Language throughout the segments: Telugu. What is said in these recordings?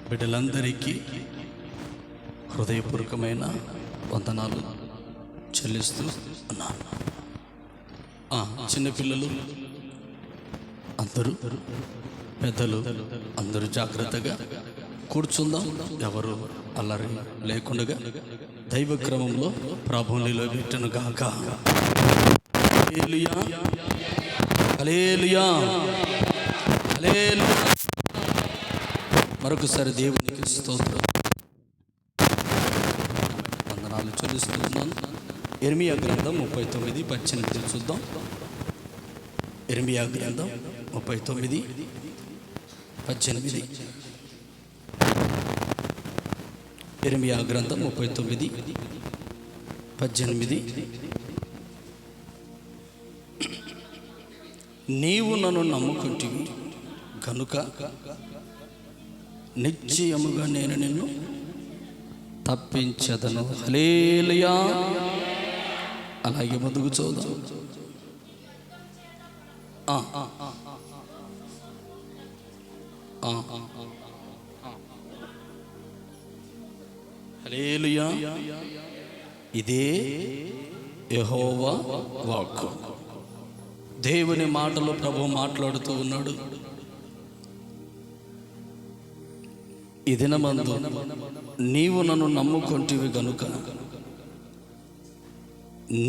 బిడ్డలందరికీ హృదయపూర్వకమైన వందనాలు చెల్లిస్తూ ఉన్నాను. చిన్నపిల్లలు అందరూ, పెద్దలు అందరూ జాగ్రత్తగా కూర్చుందాం. ఎవరు అల్లరి లేకుండా దైవ క్రమంలో ప్రభువునిలో పెట్టను గాక. హల్లెలూయా, హల్లెలూయా, హల్లెలూయా. మరొకసారి దేవునికి స్తోత్రం, వందనాలు చెల్లిస్తున్నాను. ఇర్మియా గ్రంథం 39:18 చూద్దాం. ఇర్మియా గ్రంథం 39:18. ఇర్మియా గ్రంథం 39:18. నీవు నన్ను నమ్ముకుంటివి కనుక నిశ్చయముగా నేను నిన్ను తప్పించదను. హల్లెలూయా. అలాగే ముందుకు చూద్దాం. హల్లెలూయా. ఇదే యెహోవా వాక్కు. దేవుని మాటలు ప్రభు మాట్లాడుతూ ఉన్నాడు. ఈ దినమందు నీవు నన్ను నమ్ముకొంటివి గనుక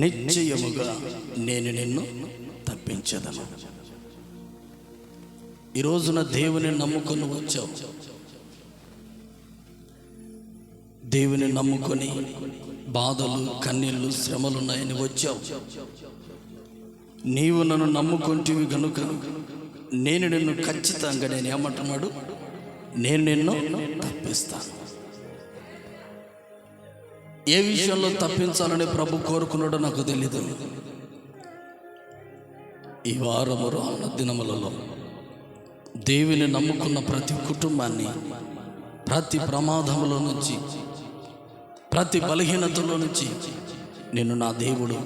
నిశ్చయముగా నేను నిన్ను తప్పించదను. ఈ రోజున దేవుని నమ్ముకొని వచ్చావు. దేవుని నమ్ముకొని బాధలు, కన్నీళ్ళు, శ్రమలు ఉన్నాయని వచ్చావు. నీవు నన్ను నమ్ముకొంటివి గనుక నేను నిన్ను ఖచ్చితంగా, నేను ఏమంటున్నాడు, నేను నిన్ను తప్పిస్తాను. ఏ విషయంలో తప్పించాలని ప్రభు కోరుకున్నాడో నాకు తెలీదు. ఈ వారము రానున్న దినములలో దేవుని నమ్ముకున్న ప్రతి కుటుంబాన్ని ప్రతి ప్రమాదంలో నుంచి, ప్రతి బలహీనతలో నుంచి నిన్ను నా దేవుడు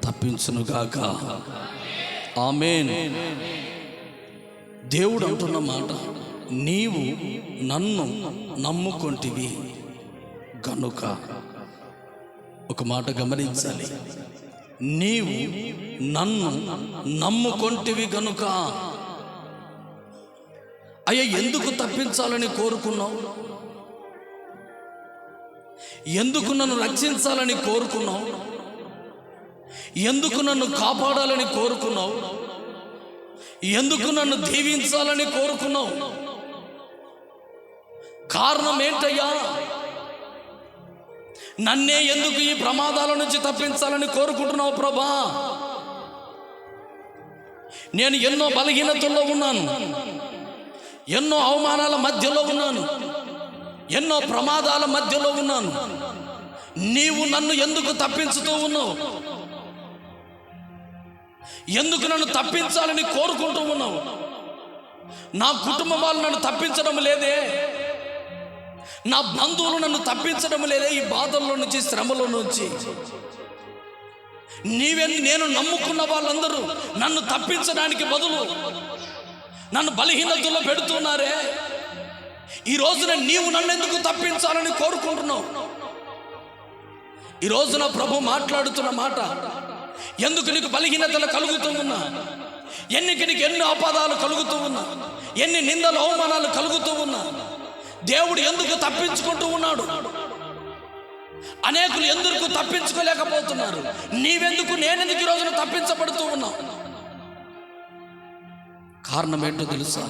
తప్పించునుగాక. ఆమేన్. దేవుడు అంటున్న మాట, నీవు నన్ను నమ్ముకొంటివి గనుక. ఒక మాట గమనించాలి, నీవు నన్ను నమ్ముకొంటివి గనుక. అయ్యా, ఎందుకు తప్పించాలని కోరుకున్నావు? ఎందుకు నన్ను రక్షించాలని కోరుకున్నావు? ఎందుకు నన్ను కాపాడాలని కోరుకున్నావు? ఎందుకు నన్ను దీవించాలని కోరుకున్నావు? కారణం ఏంటయ్యా? నన్నే ఎందుకు ఈ ప్రమాదాల నుంచి తప్పించాలని కోరుకుంటున్నావు ప్రభా? నేను ఎన్నో బలహీనతల్లో ఉన్నాను, ఎన్నో అవమానాల మధ్యలో ఉన్నాను, ఎన్నో ప్రమాదాల మధ్యలో ఉన్నాను. నీవు నన్ను ఎందుకు తప్పించుతూ ఉన్నావు? ఎందుకు నన్ను తప్పించాలని కోరుకుంటూ ఉన్నావు? నా కుటుంబం వాళ్ళు నన్ను తప్పించడం లేదే, నా బంధువులు నన్ను తప్పించడం లేదే ఈ బాధల్లో నుంచి, శ్రమలో నుంచి. నేను నమ్ముకున్న వాళ్ళందరూ నన్ను తప్పించడానికి బదులు నన్ను బలహీనతలో పెడుతున్నారే. ఈ రోజున నీవు నన్ను ఎందుకు తప్పించాలని కోరుకుంటున్నావు? ఈ రోజున ప్రభు మాట్లాడుతున్న మాట, ఎందుకు నీకు బలహీనతలు కలుగుతూ ఉన్నా, నీకు ఎన్ని అపదాలు కలుగుతూ ఉన్నా, ఎన్ని నిందలు, అవమానాలు కలుగుతూ ఉన్నా, దేవుడు ఎందుకు తప్పించుకుంటూ ఉన్నాడు? అనేకులు ఎందుకు తప్పించుకోలేకపోతున్నారు? నీవెందుకు, నేనెందుకు ఈ రోజున తప్పించబడుతూ ఉన్నావు? కారణం ఏంటో తెలుసా?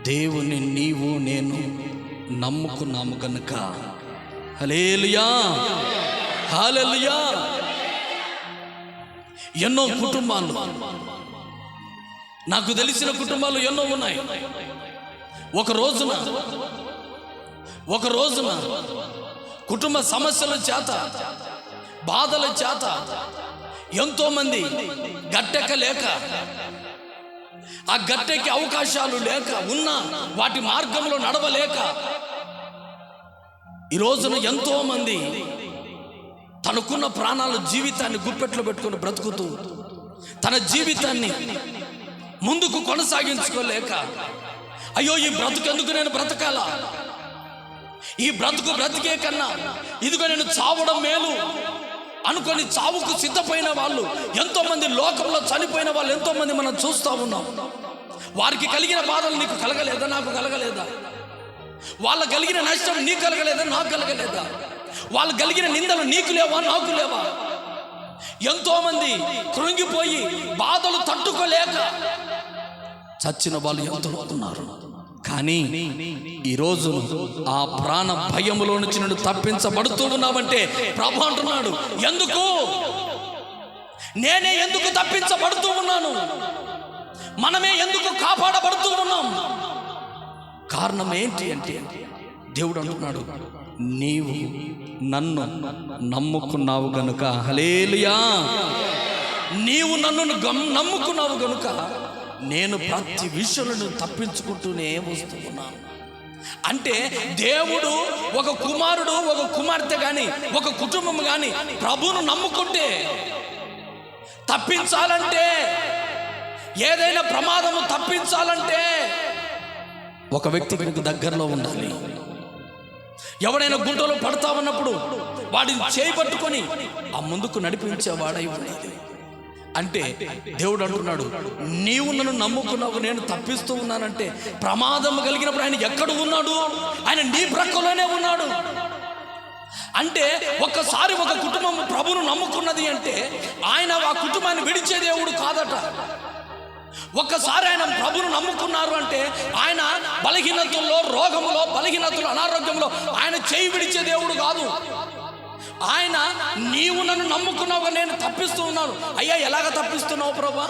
దేవుని నీవు నేను నమ్ముకున్నాము కనుక. హల్లెలూయా, హల్లెలూయా. ఎన్నో కుటుంబాలు, నాకు తెలిసిన కుటుంబాలు ఎన్నో ఉన్నాయి. ఒక రోజున కుటుంబ సమస్యల చేత, బాధల చేత ఎంతో మంది గట్టెక్కలేక, ఆ గట్టెకి అవకాశాలు లేక, ఉన్న వాటి మార్గంలో నడవలేక, ఈ రోజున ఎంతో మంది తనకున్న ప్రాణాలు, జీవితాన్ని గుప్పెట్లో పెట్టుకుని బ్రతుకుతూ తన జీవితాన్ని ముందుకు కొనసాగించుకోలేక అయ్యో ఈ బ్రతుకెందుకు నేను బ్రతకాలా, ఈ బ్రతికే కన్నా ఇదిగో నేను చావడం మేలు అనుకొని చావుకు సిద్ధపోయిన వాళ్ళు ఎంతోమంది, లోకంలో చనిపోయిన వాళ్ళు ఎంతోమంది మనం చూస్తూ ఉన్నాం. వారికి కలిగిన బాధలు నీకు కలగలేదా, నాకు కలగలేదా? వాళ్ళకు కలిగిన నష్టం నీకు కలగలేదా, నాకు కలగలేదా? వాళ్ళు కలిగిన నిందలు నీకు లేవా, నాకు లేవా? ఎంతోమంది కృంగిపోయి బాధలు తట్టుకోలేక చచ్చిన వాళ్ళు ఎంతో ఉన్నారు. కానీ ఈరోజు ఆ ప్రాణ భయములో నుంచి నుండి తప్పించబడుతూ ఉన్నావంటే ప్రభు అంటున్నాడు, ఎందుకు నేనే ఎందుకు తప్పించబడుతూ ఉన్నాను, మనమే ఎందుకు కాపాడబడుతూ ఉన్నాం? కారణం ఏంటి అంటే దేవుడు అంటున్నాడు, నీవు నన్ను నమ్ముకున్నావు గనుక. హల్లెలూయా. నీవు నన్ను నమ్ముకున్నావు గనుక నేను ప్రతి విషయంలో తప్పించుకుంటూనే వస్తూ ఉన్నాను. అంటే దేవుడు ఒక కుమారుడు, ఒక కుమార్తె కానీ, ఒక కుటుంబం కానీ ప్రభువును నమ్ముకుంటే, తప్పించాలంటే, ఏదైనా ప్రమాదము తప్పించాలంటే ఒక వ్యక్తి కనుక దగ్గరలో ఉండాలి. ఎవడైనా గుంటలో పడతా ఉన్నప్పుడు వాడిని చేపట్టుకొని ఆ ముందుకు నడిపించేవాడై ఉండాలి. అంటే దేవుడు అంటున్నాడు, నీవు నన్ను నమ్ముకున్నావు, నేను తప్పిస్తూ ఉన్నానంటే ప్రమాదం కలిగినప్పుడు ఆయన ఎక్కడ ఉన్నాడు? ఆయన నీ ప్రక్కలోనే ఉన్నాడు. అంటే ఒక్కసారి ఒక కుటుంబం ప్రభువును నమ్ముకున్నది అంటే ఆయన ఆ కుటుంబాన్ని విడిచే దేవుడు కాదట. ఒక్కసారి ఆయన ప్రభువును నమ్ముకున్నారు అంటే ఆయన బలహీనతల్లో, రోగములో, బలహీనతలు, అనారోగ్యంలో ఆయన చేయి విడిచే దేవుడు కాదు. ఆయన నీవు నన్ను నమ్ముకున్నావు, నేను తప్పిస్తూ ఉన్నాను. అయ్యా ఎలాగ తప్పిస్తున్నావు ప్రభా,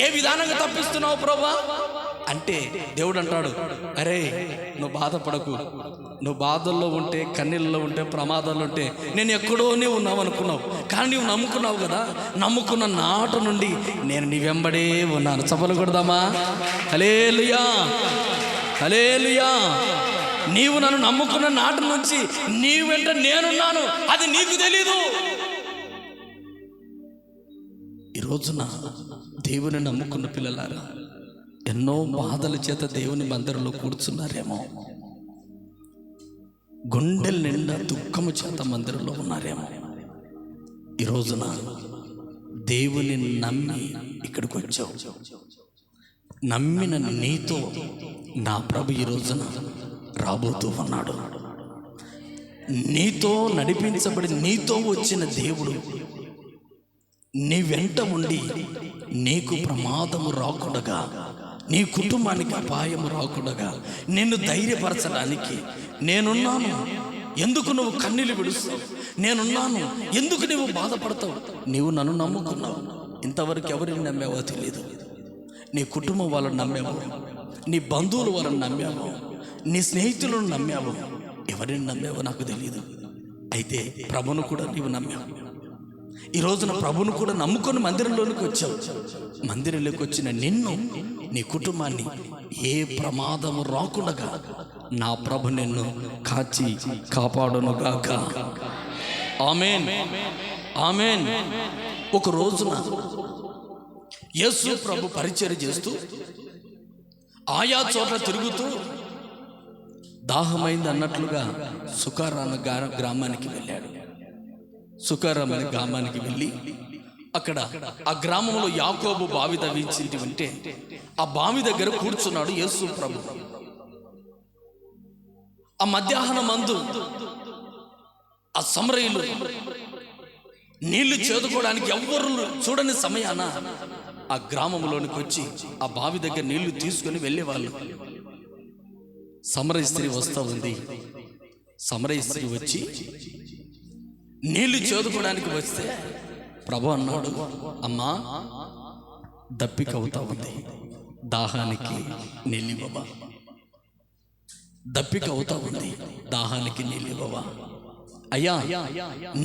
ఏ విధానంగా తప్పిస్తున్నావు ప్రభా అంటే దేవుడు అంటాడు, అరే నువ్వు బాధపడకు, నువ్వు బాధల్లో ఉంటే, కన్నీళ్ళలో ఉంటే, ప్రమాదాల్లో ఉంటే నేను ఎక్కడో నీవు ఉన్నావు అనుకున్నావు, కానీ నీవు నమ్ముకున్నావు కదా, నమ్ముకున్న నాటు నుండి నేను నీ వెంబడే ఉన్నాను. చప్పలు కొడదామా? హల్లెలూయా, హల్లెలూయా. నీవు నన్ను నమ్ముకున్న నాటి నుంచి నీ వెంట నేనున్నాను, అది నీకు తెలీదు. ఈ రోజున దేవుని నమ్ముకున్న పిల్లలారా ఎన్నో బాధల చేత దేవుని మందిరంలో కూర్చున్నారేమో, గుండెల నిండా దుఃఖము చేత మందిరంలో ఉన్నారేమో. ఈ రోజున దేవుని నమ్మి ఇక్కడికి వచ్చావు. నమ్మిన నీతో నా ప్రభు ఈ రోజున రాబోతూ ఉన్నాడు. నీతో నడిపించబడి నీతో వచ్చిన దేవుడు నీ వెంట ఉండి నీకు ప్రమాదము రాకుండగా, నీ కుటుంబానికి అపాయము రాకుండగా నిన్ను ధైర్యపరచడానికి నేనున్నాను. ఎందుకు నువ్వు కన్నీళ్ళు విడుస్తావు? నేనున్నాను. ఎందుకు నువ్వు బాధపడతావు? నీవు నన్ను నమ్ముకున్నావు. ఇంతవరకు ఎవరిని నమ్మావో తెలియదు. నీ కుటుంబం వాళ్ళని నమ్మావు, నీ బంధువులు వాళ్ళని నమ్మావు, నీ స్నేహితులను నమ్మావు, ఎవరిని నమ్మావో నాకు తెలియదు. అయితే ప్రభును కూడా నీవు నమ్మావు. ఈ రోజున ప్రభును కూడా నమ్ముకొని మందిరంలోనికి వచ్చావు. మందిరంలోకి వచ్చిన నిన్ను, నీ కుటుంబాన్ని ఏ ప్రమాదము రాకుండా నా ప్రభు నిన్ను కాచి కాపాడునుగాక. ఆమేన్, ఆమేన్. ఒక రోజున యేసు ప్రభు పరిచర్య చేస్తూ ఆయా చోట్ల తిరుగుతూ దాహమైంది అన్నట్లుగా సుకారామ గ్రామానికి వెళ్ళాడు. సుకారామ అనే గ్రామానికి వెళ్ళి అక్కడ ఆ గ్రామంలో యాకోబు బావి తవ్వించింది ఉంటే ఆ బావి దగ్గర కూర్చున్నాడు యేసు ప్రభు. ఆ మధ్యాహ్నం మందు ఆ సమరయులు నీళ్లు చేదుకోవడానికి ఎవ్వరు చూడని సమయాన ఆ గ్రామంలోనికి వచ్చి ఆ బావి దగ్గర నీళ్లు తీసుకొని వెళ్ళేవాళ్ళు. సమరయ స్త్రీ వస్తూ ఉంది. సమరయ స్త్రీ వచ్చి నీళ్లు చేదుకోవడానికి వస్తే ప్రభు అన్నాడు, అమ్మా దప్పిక అవుతా ఉంది, దాహానికి నీళ్ళివ్వవా? దప్పిక అవుతా ఉంది, దాహానికి నీళ్ళివ్వవా? అయ్యా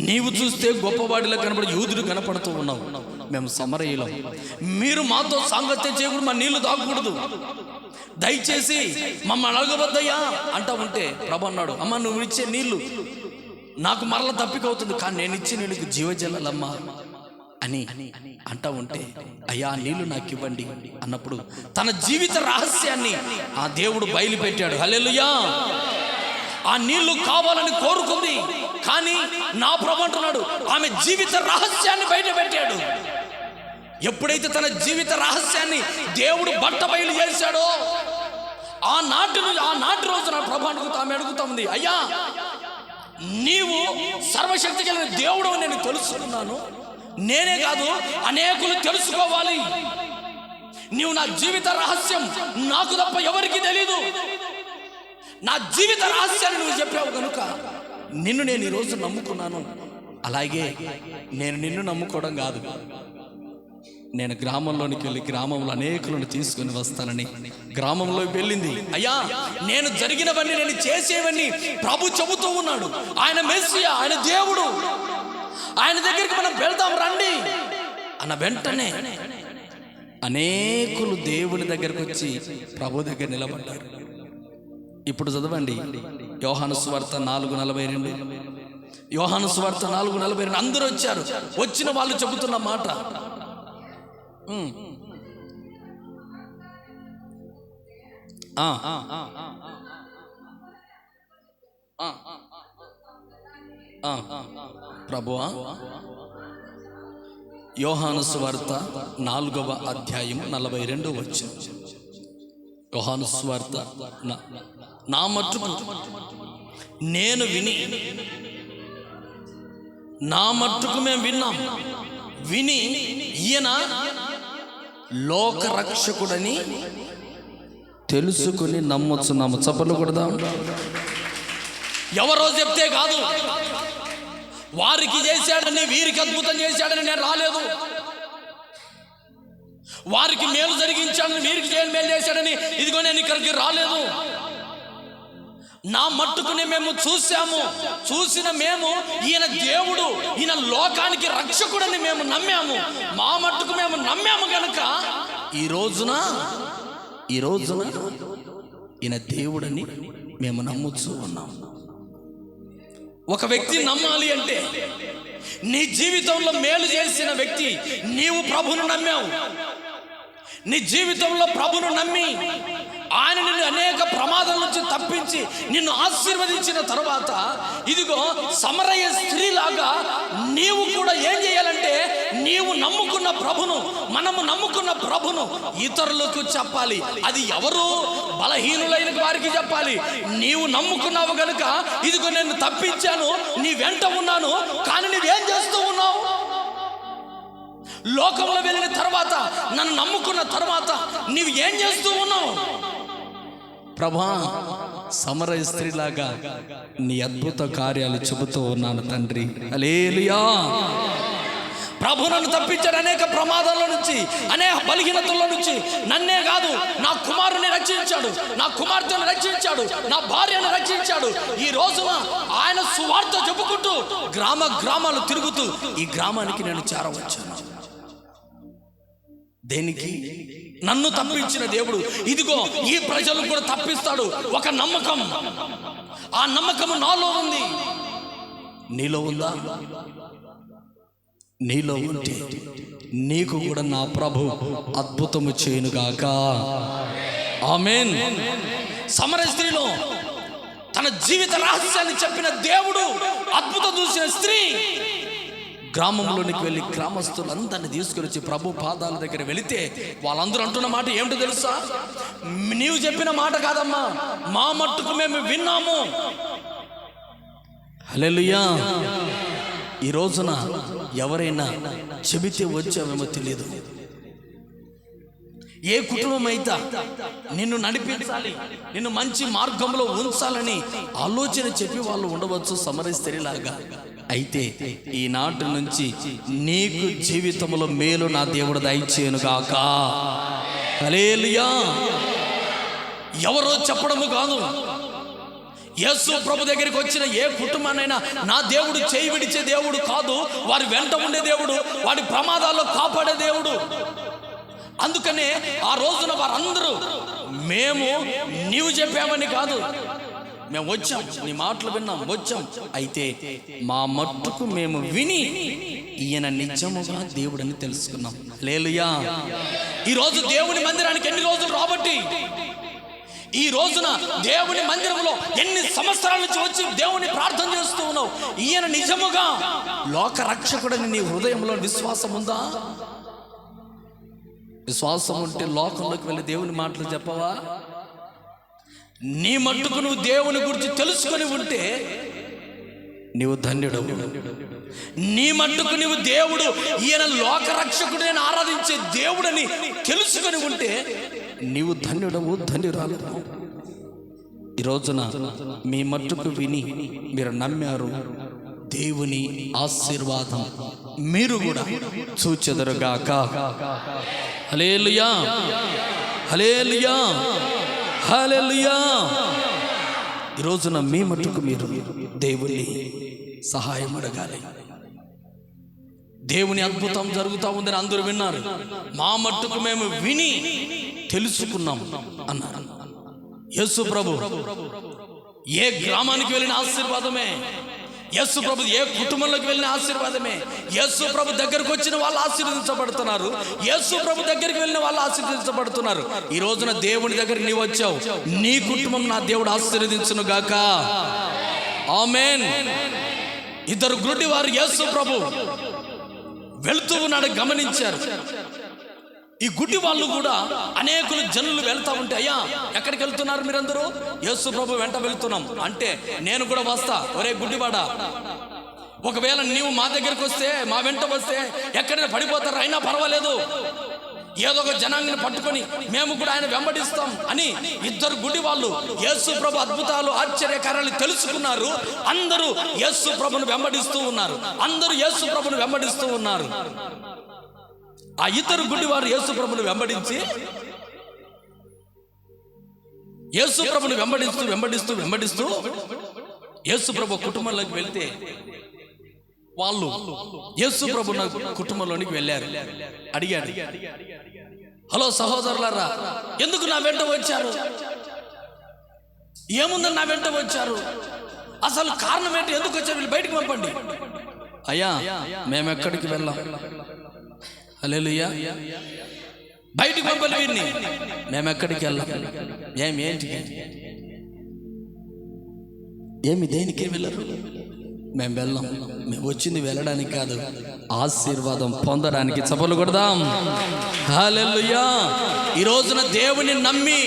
నీవు చూస్తే గొప్పవాడిలా కనబడి యూదుడు కనపడుతూ ఉన్నావు, మేము సమరయులం, మీరు మాతో సాంగత్యం చేయకూడదు, మా నీళ్లు తాగకూడదు, దయచేసి మమ్మల్ని అడగవద్దయ్యా అంటా ఉంటే ప్రభు అన్నాడు, అమ్మ నువ్వు ఇచ్చే నీళ్లు నాకు మరల తప్పిక అవుతుంది, కానీ నేను ఇచ్చే నీళ్ళకి జీవజలమ్మా అని అంటా ఉంటే, అయ్యా నీళ్లు నాకు ఇవ్వండి అన్నప్పుడు తన జీవిత రహస్యాన్ని ఆ దేవుడు బయలుపెట్టాడు. హల్లెలూయా. ఆ నీళ్లు కావాలని కోరుకుంది, కానీ నా ప్రభు అంటున్నాడు ఆమె జీవిత రహస్యాన్ని బయట పెట్టాడు. ఎప్పుడైతే తన జీవిత రహస్యాన్ని దేవుడు బట్ట బయలు చేశాడో ఆనాటి రోజు నా ప్రభు ఆమె అడుగుతా ఉంది, అయ్యా నీవు సర్వశక్తి కలిగిన దేవుడు నేను తెలుసుకున్నాను, నేనే కాదు అనేకులు తెలుసుకోవాలి. నీవు నా జీవిత రహస్యం నాకు తప్ప ఎవరికి తెలీదు. నా జీవిత రహస్యాన్ని నువ్వు చెప్పావు కనుక నిన్ను నేను ఈరోజు నమ్ముకున్నాను. అలాగే నేను నిన్ను నమ్ముకోవడం కాదు, నేను గ్రామంలోనికి వెళ్ళి గ్రామంలో అనేకులను తీసుకుని వస్తానని గ్రామంలో వెళ్ళింది. అయ్యా నేను జరిగినవన్నీ, నేను చేసేవన్నీ ప్రభు చెబుతూ ఉన్నాడు. ఆయన మెస్సియా, ఆయన దేవుడు, ఆయన దగ్గరికి మనం వెళ్దాం రండి అన్న వెంటనే అనేకులు దేవుని దగ్గరకు వచ్చి ప్రభు దగ్గర నిలబడ్డారు. ఇప్పుడు చదవండి యోహాను సువార్త 4:42. యోహాను సువార్త 4:42 అందరూ వచ్చారు. వచ్చిన వాళ్ళు చెబుతున్న మాట, ప్రభువా, యోహాను సువార్త 4:42. యోహాను సువార్త, నా మట్టుకు నేను విని, నా మట్టుకు మేము విని ఈయన లోక రక్షకుడని తెలుసుకుని నమ్ముచున్నాము. చప్పట్లు కొడదాం. ఎవరో చెప్తే కాదు, వారికి చేశాడని వీరికి అద్భుతం చేశాడని నేను రాలేదు. వారికి మేలు జరిగించాడని వీరికి మేలు చేశాడని ఇదిగో నేను ఇక్కడికి రాలేదు. నా మట్టుకుని మేము చూసిన మేము ఈయన దేవుడు, ఈయన లోకానికి రక్షకుడని మేము నమ్మాము. మా మట్టుకు మేము నమ్మాము కనుక ఈ రోజున ఈయన దేవుడని మేము నమ్ముతూ ఉన్నాం. ఒక వ్యక్తి నమ్మాలి అంటే నీ జీవితంలో మేలు చేసిన వ్యక్తి, నీవు ప్రభును నమ్మావు. నీ జీవితంలో ప్రభును నమ్మి ఆయన నిన్ను అనేక ప్రమాదాల నుంచి తప్పించి నిన్ను ఆశీర్వదించిన తర్వాత ఇదిగో సమరయ స్త్రీలాగా నీవు కూడా ఏం చేయాలంటే, నీవు నమ్ముకున్న ప్రభును, మనము నమ్ముకున్న ప్రభును ఇతరులకు చెప్పాలి. అది ఎవరు? బలహీనులైన వారికి చెప్పాలి. నీవు నమ్ముకున్నావు గనుక ఇదిగో నేను తప్పించాను, నీ వెంట ఉన్నాను. కానీ నువ్వేం చేస్తూ ఉన్నావు? లోకంలో వెళ్ళిన తర్వాత, నన్ను నమ్ముకున్న తర్వాత నీవు ఏం చేస్తూ ఉన్నావు? ప్రభా, సమరయ స్త్రీలాగా నీ అద్భుత కార్యాలు చెబుతూ ఉన్నాను తండ్రి. హల్లెలూయా. ప్రభు నన్ను తప్పించాడు అనేక ప్రమాదాల నుంచి, అనేక బలహీనతల నుంచి. నన్నే కాదు, నా కుమారుని రక్షించాడు, నా కుమార్తెను రక్షించాడు, నా భార్యను రక్షించాడు. ఈ రోజున ఆయన సువార్త చెప్పుకుంటూ గ్రామాలు తిరుగుతూ ఈ గ్రామానికి నేను చేరవచ్చాను. దేనికి? నన్ను తప్పించిన దేవుడు ఇదిగో ఈ ప్రజలు కూడా తప్పిస్తాడు. ఒక నమ్మకం, ఆ నమ్మకం నాలో ఉంది. నీలో ఉందా? నీలో ఉంటే నీకు కూడా నా ప్రభు అద్భుతము చేయునుగాక. ఆమేన్. సమరయ స్త్రీలో తన జీవిత రహస్యాన్ని చెప్పిన దేవుడు, అద్భుతం చూసిన స్త్రీ గ్రామంలోనికి వెళ్ళి గ్రామస్తులందరినీ తీసుకుని వచ్చి ప్రభు పాదాల దగ్గర వెళితే వాళ్ళందరూ అంటున్న మాట ఏమిటో తెలుసా? నీవు చెప్పిన మాట కాదమ్మా, మా మట్టుకు మేము విన్నాము. హల్లెలూయా. ఈ రోజున ఎవరైనా చెబితే వచ్చామేమో తెలియదు. ఏ కుటుంబం అయితే నిన్ను నడిపించాలి, నిన్ను మంచి మార్గంలో ఉంచాలని ఆలోచన చెప్పి వాళ్ళు ఉండవచ్చు సమరయ స్త్రీలాగా. అయితే ఈనాటి నుంచి నీకు జీవితంలో మేలు నా దేవుడు దయచేయును గాక. హల్లెలూయా. ఎవరో చెప్పడము కాదు, యేసు ప్రభు దగ్గరికి వచ్చిన ఏ కుటుంబాన్నైనా నా దేవుడు చేయి విడిచే దేవుడు కాదు, వారి వెంట ఉండే దేవుడు, వాడి ప్రమాదాల్లో కాపాడే దేవుడు. అందుకనే ఆ రోజున వారందరూ మేము నీవు చెప్పామని కాదు, మేము వచ్చాం, నీ మాటలు విన్నాం, వచ్చాం. అయితే మా మట్టుకు మేము విని ఈయన నిజముగా దేవుడని తెలుసుకున్నాం. హల్లెలూయా. ఈరోజు దేవుని మందిరానికి ఎన్ని రోజులు రాబట్టి, ఈ రోజున దేవుని మందిరంలో ఎన్ని సంవత్సరాల నుంచి వచ్చి దేవుని ప్రార్థన చేస్తూ ఉన్నావు. ఈయన నిజముగా లోక రక్షకుడని నీ హృదయంలో విశ్వాసం ఉందా? విశ్వాసం ఉంటే లోకంలోకి వెళ్ళి దేవుని మాటలు చెప్పవా? నీ మట్టుకు నువ్వు దేవుని గురించి తెలుసుకొని ఉంటే నీవు ధన్యుడవు. నీ మట్టుకు నువ్వు దేవుడు ఈయన లోకరక్షకుడని ఆరాధించే దేవుడని తెలుసుకొని ఉంటే నీవు ధన్యుడవు, ధన్యురాలు. ఈ రోజున మీ మట్టుకు విని మీరు నమ్మారు. దేవుని ఆశీర్వాదం మీరు కూడా చూచెదరుగాక. హల్లెలూయా, హల్లెలూయా, హల్లెలూయా. ఈ రోజున మీ మట్టుకు మీరు దేవుని సహాయం అడగాలి. దేవుని అద్భుతం జరుగుతూ ఉందని అందరూ విన్నారు. మా మట్టుకు మేము విని తెలుసుకున్నాం అన్నారు. యేసు ప్రభు ఏ గ్రామానికి వెళ్ళిన ఆశీర్వాదమే, యేసు ప్రభు ఏ కుటుంబంలోకి వెళ్ళిన ఆశీర్వాదమే. యేసు ప్రభు దగ్గరకు వచ్చిన వాళ్ళు ఆశీర్వదించబడుతున్నారు, యేసు ప్రభు దగ్గరికి వెళ్ళిన వాళ్ళు ఆశీర్వదించబడుతున్నారు. ఈ రోజున దేవుని దగ్గర నీవు వచ్చావు, నీ కుటుంబం నా దేవుడు ఆశీర్వదించును గాక. ఆమేన్. ఇద్దరు గుడ్డి వారు యేసు ప్రభు వెళుతూ ఉన్నాడు గమనించారు. ఈ గుడ్డి వాళ్ళు కూడా అనేకులు జనులు వెళ్తా ఉంటే, అయ్యా ఎక్కడికి వెళ్తున్నారు మీరందరూ? యేసు ప్రభు వెంట వెళ్తున్నాం అంటే, నేను కూడా వస్తా. ఒరే గుడ్డివాడా, ఒకవేళ నీవు మా దగ్గరికి వస్తే, మా వెంట వస్తే ఎక్కడైనా పడిపోతారు, అయినా పర్వాలేదు, ఏదో ఒక జనాంగిని పట్టుకొని మేము కూడా ఆయన వెంబడిస్తాం అని ఇద్దరు గుడి వాళ్ళు యేసు ప్రభు అద్భుతాలు ఆశ్చర్యకార్యాలు తెలుసుకున్నారు. అందరూ యేసు ప్రభును వెంబడిస్తూ ఉన్నారు. అందరూ యేసు ప్రభును వెంబడిస్తూ ఉన్నారు. ఆ ఇద్దరు గుడ్డివారు యేసు ప్రభును వెంబడించి యేసు ప్రభును వెంబడిస్తూ వెంబడిస్తూ వెంబడిస్తూ యేసు ప్రభు కుటుంబంలోకి వెళ్తే వాళ్ళు యేసు ప్రభు కుటుంబంలోనికి వెళ్ళారు. అడిగాడు, హలో సహోదరులారా, ఎందుకు నా వెంట వచ్చారు? ఏముందని నా వెంట వచ్చారు? అసలు కారణం ఏంటి? ఎందుకు వచ్చారు? వీళ్ళు బయటికి పంపండి. అయ్యా మేము ఎక్కడికి వెళ్ళాం. హల్లెలూయా. బయటికి పంపండి వీరిని. మేము ఎక్కడికి వెళ్ళాం? ఏంటి? ఏమి దేనికి వెళ్ళరు? మేము వెళ్ళాం. మేము వచ్చింది వెళ్ళడానికి కాదు, ఆశీర్వాదం పొందడానికి. చప్పట్లు కొడదాం. హల్లెలూయా. ఈ రోజున దేవుని నమ్మి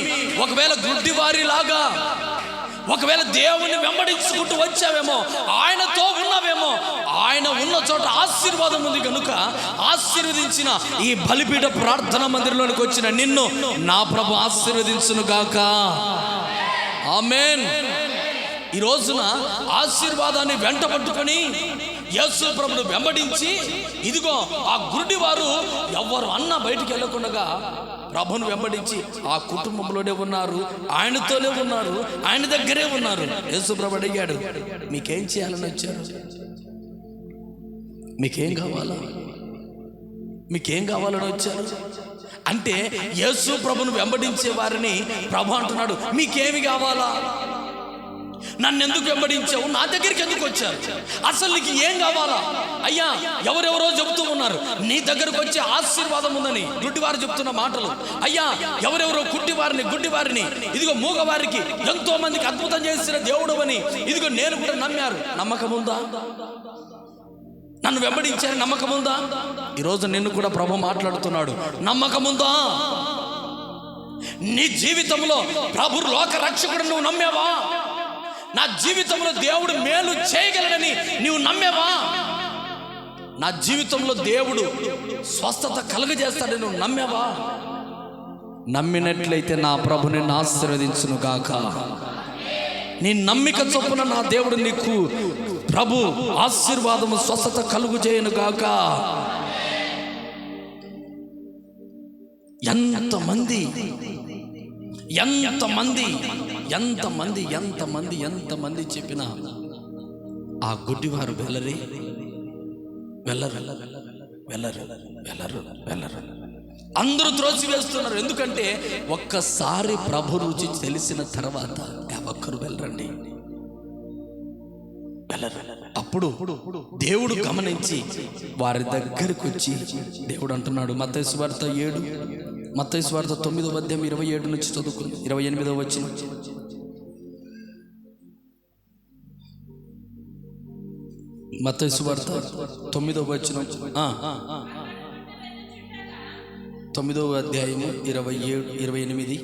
ఒకవేళ గుడ్డివారి లాగా ఒకవేళ దేవుని వెంబడించుకుంటూ వచ్చావేమో, ఆయనతో ఉన్నావేమో, ఆయన ఉన్న చోట ఆశీర్వాదం ఉంది కనుక ఆశీర్వదించిన ఈ బలిపీఠ ప్రార్థన మందిరంలోనికి వచ్చిన నిన్ను నా ప్రభు ఆశీర్వదించును గాక. ఆమేన్. ఈ రోజున ఆశీర్వాదాన్ని వెంట పట్టుకొని యేసు ప్రభును వెంబడించి, ఇదిగో ఆ గుడ్డి వారు ఎవరు అన్నా బయటికి వెళ్ళకుండా ప్రభును వెంబడించి ఆ కుటుంబంలోనే ఉన్నారు, ఆయనతోనే ఉన్నారు, ఆయన దగ్గరే ఉన్నారు. యేసు ప్రభు అడిగాడు, మీకేం చేయాలని వచ్చారు? మీకేం కావాలా? మీకేం కావాలని వచ్చారు అంటే, యేసు ప్రభును వెంబడించే వారిని ప్రభు అంటున్నాడు, మీకేమి కావాలా? నన్ను ఎందుకు వెంబడించావు? నా దగ్గరికి ఎందుకు వచ్చారు? అసలు నీకు ఏం కావాలా? అయ్యా ఎవరెవరో చెబుతూ ఉన్నారు నీ దగ్గరకు వచ్చే ఆశీర్వాదం ఉందని, గుడ్డివారు చెప్తున్న మాటలు. అయ్యా ఎవరెవరో గుడ్డివారిని ఇదిగో మూగవారికి ఎంతో మందికి అద్భుతం చేసిన దేవుడు అని ఇదిగో నేను కూడా నమ్మారు. నమ్మకం ఉందా? నన్ను వెంబడించారు, నమ్మకం ఉందా? ఈరోజు నిన్ను కూడా ప్రభు మాట్లాడుతున్నాడు, నమ్మకం ఉందా? నీ జీవితంలో ప్రభు లోక రక్షకుడు నువ్వు నమ్మావా? నా జీవితంలో దేవుడు మేలు చేయగలడని నీవు నమ్మేవా? నా జీవితంలో దేవుడు స్వస్థత కలుగజేస్తాడని నువ్వు నమ్మేవా? నమ్మినట్లయితే నా ప్రభు నిన్ను ఆశీర్వదించును గాక. నీ నమ్మిక చొప్పున నా దేవుడు నీకు ప్రభు ఆశీర్వాదము స్వస్థత కలుగు చేయను గాక. ఎంతమంది చెప్పినా ఆ గుడ్డివారు వెళ్ళరు. అందరూ త్రోసివేస్తున్నారు. ఎందుకంటే ఒక్కసారి ప్రభు రుచి తెలిసిన తర్వాత ఒక్కరు వెళ్ళరండి, వెళ్ళరు. అప్పుడు దేవుడు గమనించి వారి దగ్గరకు వచ్చి దేవుడు అంటున్నాడు, మత్తయి సువార్త 7, మత్తయి సువార్త 9వ అధ్యాయం 27 నుంచి చదువుకుంది, 28వ వచనం. మత్తయి సువార్త 9వ వచనం, 9వ అధ్యాయము 27, 28.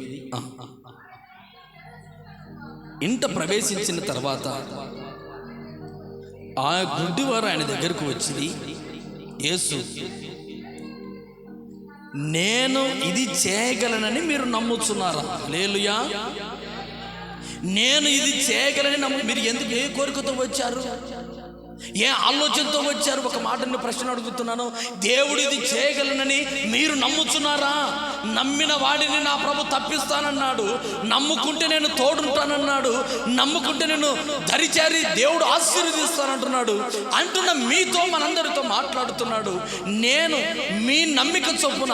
ఇంట ప్రవేశించిన తర్వాత ఆ గుడ్డివారు ఆయన దగ్గరకు వచ్చి, యేసు, నేను ఇది చేయగలనని మీరు నమ్ముతున్నారా? హల్లెలూయా. నేను ఇది చేయగలని మీరు ఎందుకు, ఏ కోరికతో వచ్చారు, ఏ ఆలోచనతో వచ్చారు? ఒక మాటని ప్రశ్న అడుగుతున్నాను. దేవుడు ఇది చేయగలనని మీరు నమ్ముతున్నారా? నమ్మిన వాడిని నా ప్రభు తప్పిస్తానన్నాడు. నమ్ముకుంటే నేను తోడుంటానన్నాడు. నమ్ముకుంటే నేను దరిచేరి దేవుడు ఆశీర్వదిస్తానంటున్నాడు. అంటున్న మీతో, మనందరితో మాట్లాడుతున్నాడు. నేను మీ నమ్మిక చొప్పున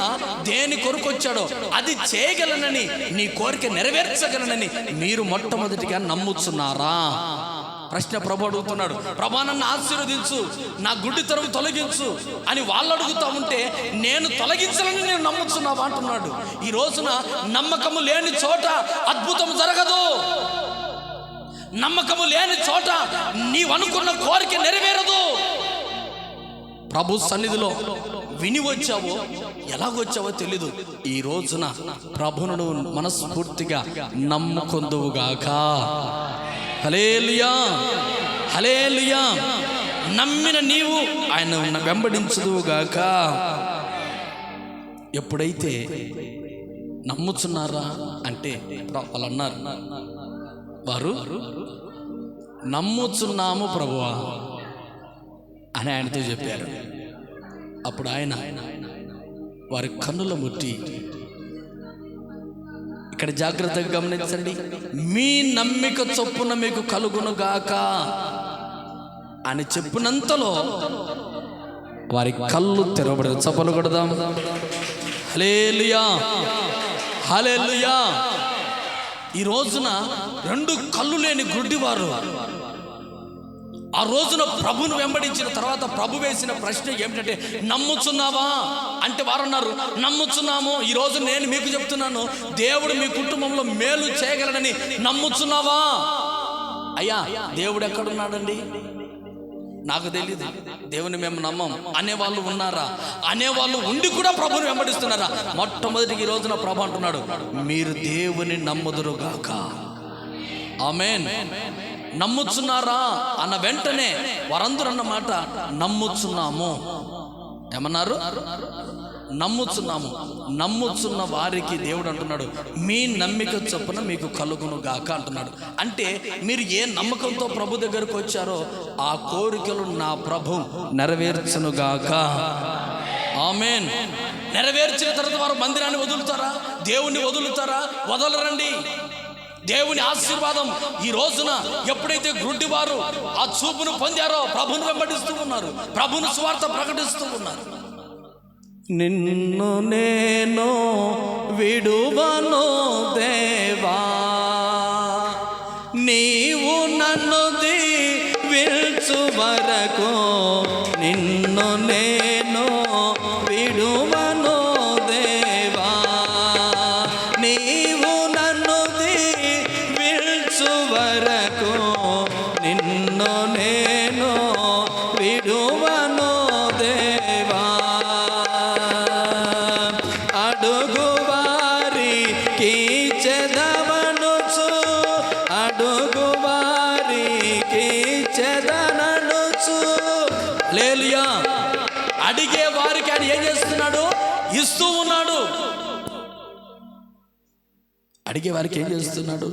దేని కొరకు వచ్చాడో అది చేయగలనని, నీ కోరిక నెరవేర్చగలనని మీరు మొట్టమొదటిగా నమ్ముతున్నారా? ప్రశ్న ప్రభు అడుగుతున్నాడు. ప్రభా, నన్ను ఆశీర్వదించు, నా గుడ్డితనం తొలగించు అని వాళ్ళు అడుగుతా ఉంటే, నేను తొలగించాలని నేను నమ్ముతున్నావా అంటున్నాడు. ఈ రోజున నమ్మకము లేని చోట అద్భుతం జరగదు. నమ్మకము లేని చోట నీవనుకున్న కోరిక నెరవేరదు. ప్రభు సన్నిధిలో విని వచ్చావో, ఎలాగొచ్చావో తెలీదు. ఈ రోజున ప్రభువును మనస్ఫూర్తిగా నమ్ముకొందువుగాక. హల్లెలూయా, హల్లెలూయా. నమ్మిన నీవు ఆయన వెంబడించుదువుగాక. ఎప్పుడైతే నమ్ముచున్నారా అంటే వాళ్ళు అన్నారు, వారు నమ్ముచున్నాము ప్రభువా అని ఆయనతో చెప్పారు. అప్పుడు ఆయన వారి కన్నుల ముట్టి, ఇక్కడ జాగ్రత్తగా గమనించండి, మీ నమ్మిక చొప్పున మీకు కలుగునుగాక అని చెప్పినంతలో వారి కళ్ళు తెరవబడి, చప్పలు కొడదాం. హల్లెలూయా, హల్లెలూయా. ఈ రోజున 2 కళ్ళు లేని గుడ్డివారు ఆ రోజున ప్రభును వెంబడించిన తర్వాత ప్రభు వేసిన ప్రశ్న ఏమిటంటే, నమ్ముచున్నావా అంటే వారు అన్నారు, నమ్ముచున్నాము. ఈ రోజు నేను మీకు చెప్తున్నాను, దేవుడు మీ కుటుంబంలో మేలు చేయగలడని నమ్ముచున్నావా? అయ్యా, దేవుడు ఎక్కడున్నాడండి? నాకు తెలియదు, దేవుని మేము నమ్మం అనేవాళ్ళు ఉన్నారా? అనేవాళ్ళు ఉండి కూడా ప్రభుని వెంబడిస్తున్నారా? మొట్టమొదటి ఈ రోజున ప్రభు అంటున్నాడు, మీరు దేవుని నమ్ముదురుగాక. ఆమేన్. నమ్ముచున్నారా అన్న వెంటనే వారందరూ అన్నమాట, నమ్ముచున్నాము. ఏమన్నారు? నమ్ముచున్నాము. నమ్ముచున్న వారికి దేవుడు అంటున్నాడు, మీ నమ్మిక చొప్పున మీకు కలుగును గాక అంటున్నాడు. అంటే మీరు ఏ నమ్మకంతో ప్రభు దగ్గరకు వచ్చారో ఆ కోరికలు నా ప్రభు నెరవేర్చును గాక. ఆమేన్. నెరవేర్చిన తర్వాత వారు మందిరాన్ని వదులుతారా? దేవుణ్ణి వదులుతారా? వదలరండి. దేవుని ఆశీర్వాదం ఈ రోజున ఎప్పుడైతే గుడ్డివారు ఆ చూపును పొందారో ప్రభును వెంబడిస్తూ ఉన్నారు, ప్రభును సువార్త ప్రకటిస్తూ ఉన్నారు. నిన్ను నేను విడువను దేవా, నీవు నన్ను దీవించు వరకు నిన్ను నేను విడువను దేవా, నీవు నన్ను దీవించు వరకు నిన్ను నేను విడువను దేవా. అడుగు వారికి చెదవనుచు, అడుగు వారికి చెదననుచు. హల్లెలూయా. అడిగే వారికి ఆయన ఏం చేస్తున్నాడు? ఇస్తూ ఉన్నాడు. అడిగే వారికి ఏం చేస్తున్నాడు?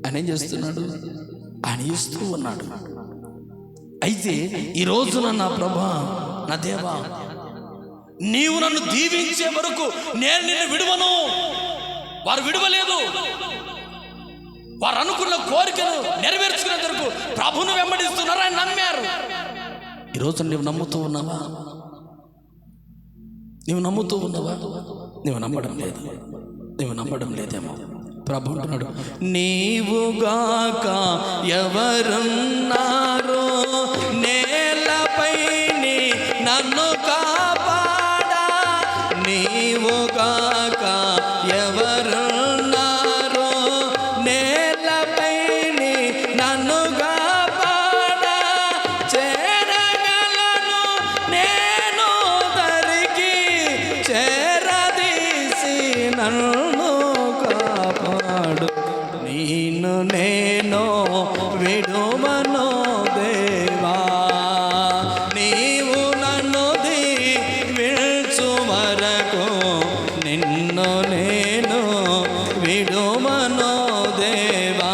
ఆయన ఏం చేస్తున్నాడు? ఆయన ఇస్తూ ఉన్నాడు. అయితే ఈ రోజున నా ప్రభా, నా దేవా, నీవు నన్ను దీవించే వరకు నేను నిన్ను విడువను. వారు విడువలేదు. వారు అనుకున్న కోరికను నెరవేర్చుకునే వరకు ప్రభును వెంబడిస్తున్నారు, ఆయన నమ్మారు. ఈరోజు నువ్వు నమ్ముతూ ఉన్నావా? నువ్వు నమ్ముతూ ఉన్నావా? నువ్వు నమ్మడం లేదు, నువ్వు నమ్మడం లేదేమో. ప్రభు అంటున్నాడు, నీవుగాక ఎవరున్నారో నేలపై నన్ను కాపాడా, నీవుగాక ఎవరున్నారో నేలపై నన్ను కాపాడా, చేరగలను నేను దరికి, చేరదీసి నన్ను కాపాడు, నేను విడువను దేవా, నీవు నన్ను దీవించు వరకు నిన్ను నేను విడువను దేవా.